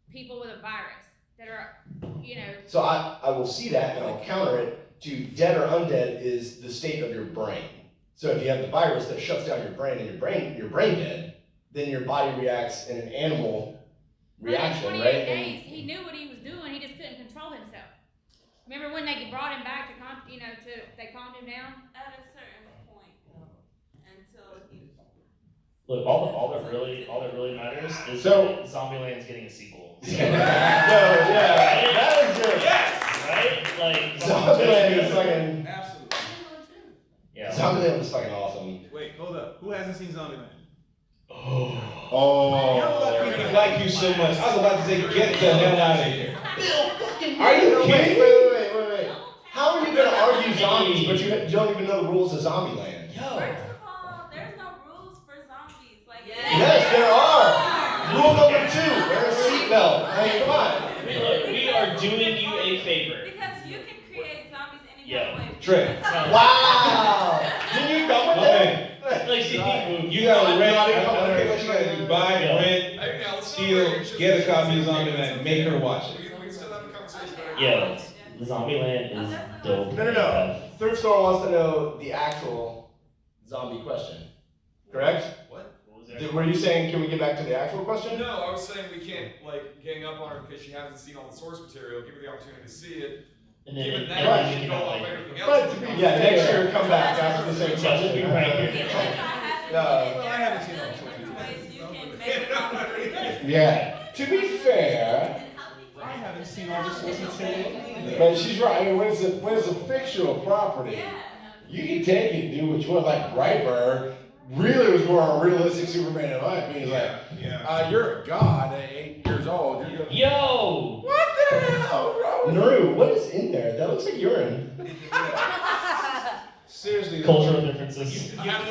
people with a virus that are, you know. So I will see that and I'll counter it to dead or undead is the state of your brain. So if you have the virus that shuts down your brain and your brain dead, then your body reacts in an animal reaction, But in 28 right? days, he knew what he was doing. He just couldn't control himself. Remember when they brought him back to they calmed him down? At a certain point, though, until he. look, all that really matters is So- that Zombieland's getting a sequel. No, yeah, that is good. Yes! Right? Like, Zombieland is fucking. Absolutely. yeah. Zombieland was fucking awesome. Wait, hold up. Who hasn't seen Zombieland? Oh. Like you so much. I was about to say, get the hell out of here. Are you kidding? Wait. How are you gonna argue zombies, but you don't even know the rules of Zombieland? First of all, there's no rules for zombies. Like, Yes, there are. Rule number 2, wear a seatbelt. I mean, come on. Look, we are doing you a favor. Because you can create zombies any Yeah. kind of way. Trick. Wow. Can you come with that? Like, see, You gotta rent, I don't care what you gotta do, buy, Yeah. rent, I mean, now, let's steal, not worry, get a copy of Zombieland, make her watch it. We can still have a conversation about it. yeah, Zombieland is dope. No. Thrift store wants to know the actual zombie question. Correct? What? What was that? Were you saying, can we get back to the actual question? No, I was saying we can't like gang up on her because she hasn't seen all the source material. Give her the opportunity to see it. And then, Given and that, then we you can can go off like, everything But else. to be Yeah, next year come back after the same just question. be right here. Even if I haven't seen it, there are different ways you can make a zombie. Yeah. To be fair, I haven't seen all this source material. but she's right. I mean, when it's a fictional property, Yeah. you can take it and do what you want. Like Brightburn really was more a realistic Superman in my opinion. Like, you're a god at 8 years old. You're gonna, Yo! what the hell, bro? Naru, what is in there? That looks like urine. Seriously. Cultural differences. You can't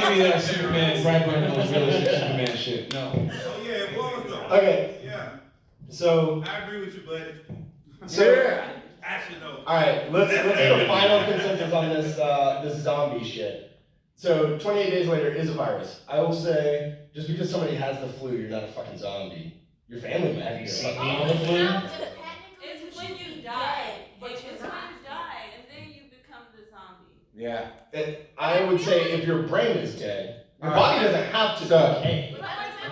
give me that Superman, Brightburn, those realistic Superman shit, no. Oh, yeah, it was though. Okay, Yeah, so, I agree with you, but Yeah. actually, no. alright, let's get a final consensus on this zombie shit. So, 28 days later is a virus. I will say, just because somebody has the flu, you're not a fucking zombie. Your family might Have be you a seen fucking me on the flu? It's when you die. It's when you die, and then you become the zombie. Yeah. I would say if your brain is dead, your body doesn't have to So- decay.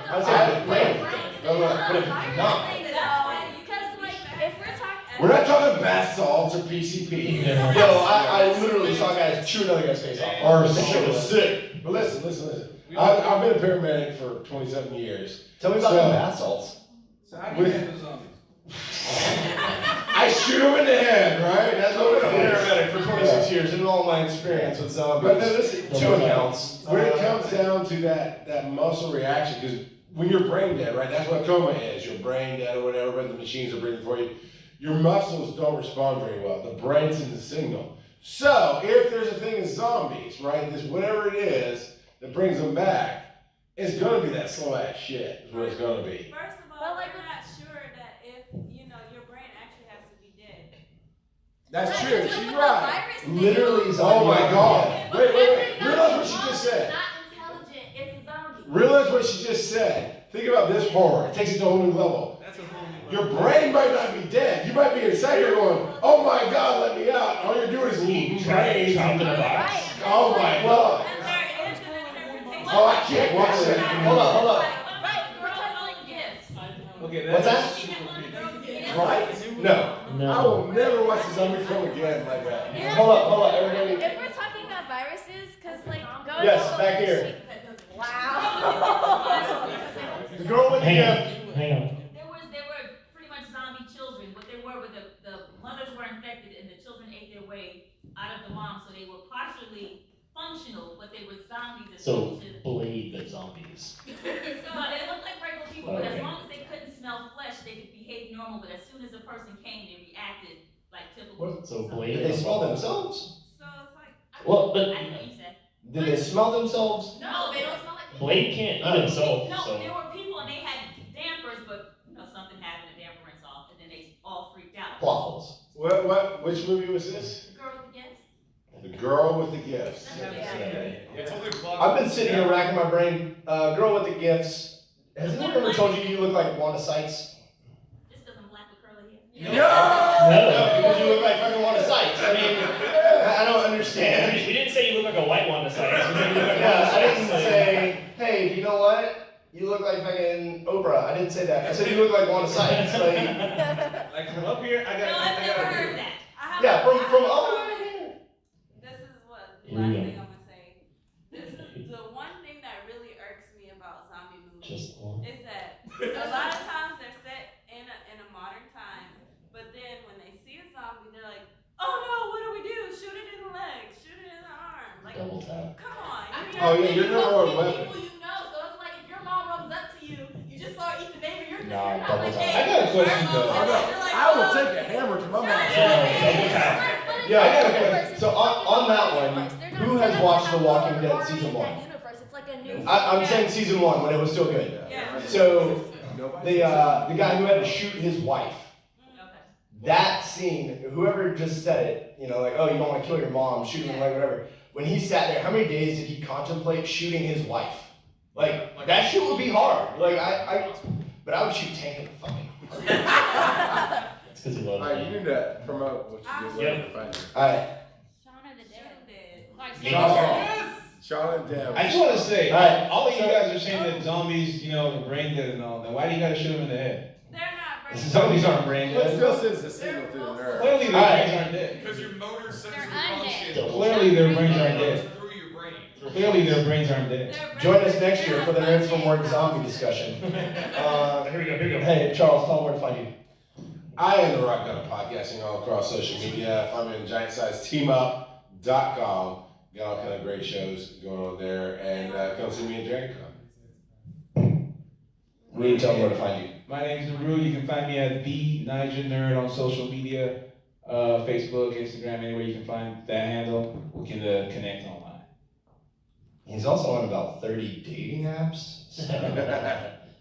I would say if the brain is dead. But if it's not, Because like if we're talking, We're not talking bath salts or PCP. yo, I literally saw guys chew another guy's face off. Or sick. But listen. I've been a paramedic for 27 years. Tell me about So- the bath salts. So how do you handle zombies? I shoot him in the head, right? That's what I've been a it is. paramedic for 26 years, and all my experience with zombies. But no, listen, Two accounts. when it comes down to that muscle reaction, because when you're brain dead, right, that's what coma is. You're brain dead or whatever, but the machines are breathing for you. Your muscles don't respond very well. The brain sends a signal. So if there's a thing in zombies, right, this whatever it is that brings them back, it's gonna be that slow ass shit. Is what it's gonna be. First of all, But, like, we're not sure that if, your brain actually has to be dead. That's Right, true. because She's with the right. virus thing- Literally Oh zombie. my god. Wait. Every Realize what zombie she just is said. not intelligent. It's a zombie. Realize what she just said. Think about this horror. It takes it to a whole new level. That's a whole new Your brain might not be dead. You might be inside here going, oh my god, let me out. All you're doing is eating brain. Trapped in a box. Right. Oh my god. And there is an interpretation. Oh, I can't watch that. Hold up. Right, because like Yes. Okay, What's that? super creepy. Right? No. I will never watch a zombie film again like that. Hold up, everybody. if we're talking about viruses, because like going Yes, off back of the here. sheet- Wow. The girl with the Hang on, gift. hang on. They were pretty much zombie children. What they were the mothers were infected and the children ate their way out of the mom, so they were partially functional, but they were zombies. So, Blade the zombies. No, they looked like regular people, but as long as they couldn't smell flesh, they could behave normal. But as soon as a person came, they reacted like typical. So Blade. Did they smell themselves? So it's like, Well, but I know what you said. Did they smell themselves? No, they don't smell like people. Blade can't eat himself, No, so. there were people and they had dampers, but you know something happened, the damper went off, and then they all freaked out. Plot holes. Which movie was this? The girl with the gifts. The Girl with the Gifts. It's only I've been sitting here racking my brain. Girl with the gifts. Has anyone ever told you look like Wanda Sykes? Just because I'm black with curly No, hair. because you look like fucking Wanda Sykes. I mean, I don't understand. We didn't say you look like a white Wanda Sykes. We said you look like Yeah, Wanda I didn't Sykes. say, hey, you know what? You look like fucking Oprah. I didn't say that. I said you look like Wanda Sykes. Like from up here, I No, I've never got heard that. Yeah, from all the way here. this is what, Here last we go. thing I'm gonna say. This is the one thing that really irks me about zombie movies. Just one. Is that a lot of times they're set in a modern time, but then when they see a zombie, they're like, oh no, what do we do? Shoot it in the leg, shoot it in the arm. Like, Double tap. come on. I mean, Oh, yeah, you're number one weapon. people you know, so it's like if your mom runs up to you, you just saw her eat the baby, you're Nah, not double like, tap. hey, I got a question, though. I will take a hammer to my mouth. Double tap. Yeah, I got a question. So on that one, who has watched The Walking Dead season 1? It's like a new I'm saying season 1 when it was still good. Yeah. So the guy who had to shoot his wife. Okay. That scene, whoever just said it, you know, like, oh, you don't want to kill your mom, shoot him, like whatever. When he sat there, how many days did he contemplate shooting his wife? Like that shit would be hard. Like but I would shoot Tank in the fucking. It's because he loves Alright, you me. need to promote what you do. Yep. Alright. Shaun of the Dead. Dead. Like, Sean and Deb. I just want to say, Alright, all of you so- guys are saying that zombies, you know, are brain dead and all. Then why do you gotta shoot them in the head? They're not brain Zombies aren't brain But dead. still sends a signal to the nerve. Clearly their Alright. brains aren't dead. Because your motor sensor They're function undead. Clearly their brains aren't goes dead. through your brain. Clearly their brains aren't dead. They're Join brain- us next year for the Nerds from Work zombie discussion. Here we go. Hey, Charles, tell them where to find you. I am the Rock God of Podcasting all across social media. Find me on giantsizesteamup.com. Got all kind of great shows going on there, and come see me at DragonCon. Rudy, tell them where to find you. My name is Naru. You can find me at the Niger Nerd on social media, Facebook, Instagram, anywhere you can find that handle. We can connect online. He's also on about 30 dating apps.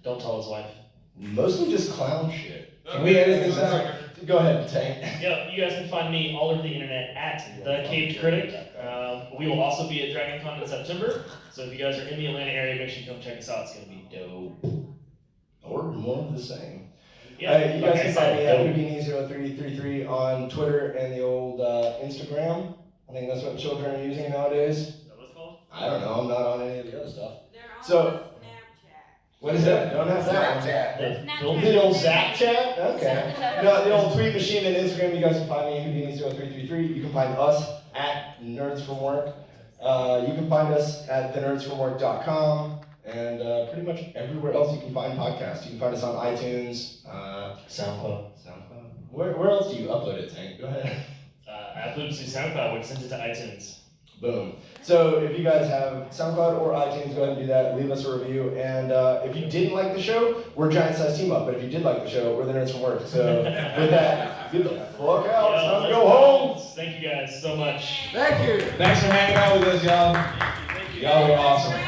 Don't tell his wife. Mostly just clown shit. Can we edit this out? Go ahead, Tank. Yep, you guys can find me all over the internet at The Caved Critic. We will also be at DragonCon in September, so if you guys are in the Atlanta area, make sure you come check us out. It's gonna be dope. Or more of the same. Yeah, You like guys I can said, find me at dope. Houdini0333 on Twitter and the old Instagram. I think that's what children are using nowadays. Is that what it's called? I don't know, I'm not on any of the other stuff. They're on So- Snapchat. What is that? Don't have that. Snapchat. The Snapchat. The old Zap chat? Okay. No, the old tweet machine and Instagram, you guys can find me at Houdini0333. You can find us at Nerds From Work. You can find us at TheNerdsFromWork.com and pretty much everywhere else you can find podcasts. You can find us on iTunes, SoundCloud. SoundCloud. Where else do you upload it, Tank? Go ahead. I uploaded it to SoundCloud, which sends it to iTunes. Boom. So if you guys have SoundCloud or iTunes, go ahead and do that. Leave us a review. And if you didn't like the show, we're Giant Size Team Up. But if you did like the show, we're the Nerds From Work. So with that, get the fuck out. It's time to go home. Thank you guys so much. Thank you. Thanks for hanging out with us, y'all. Thank you. Y'all are awesome. Brain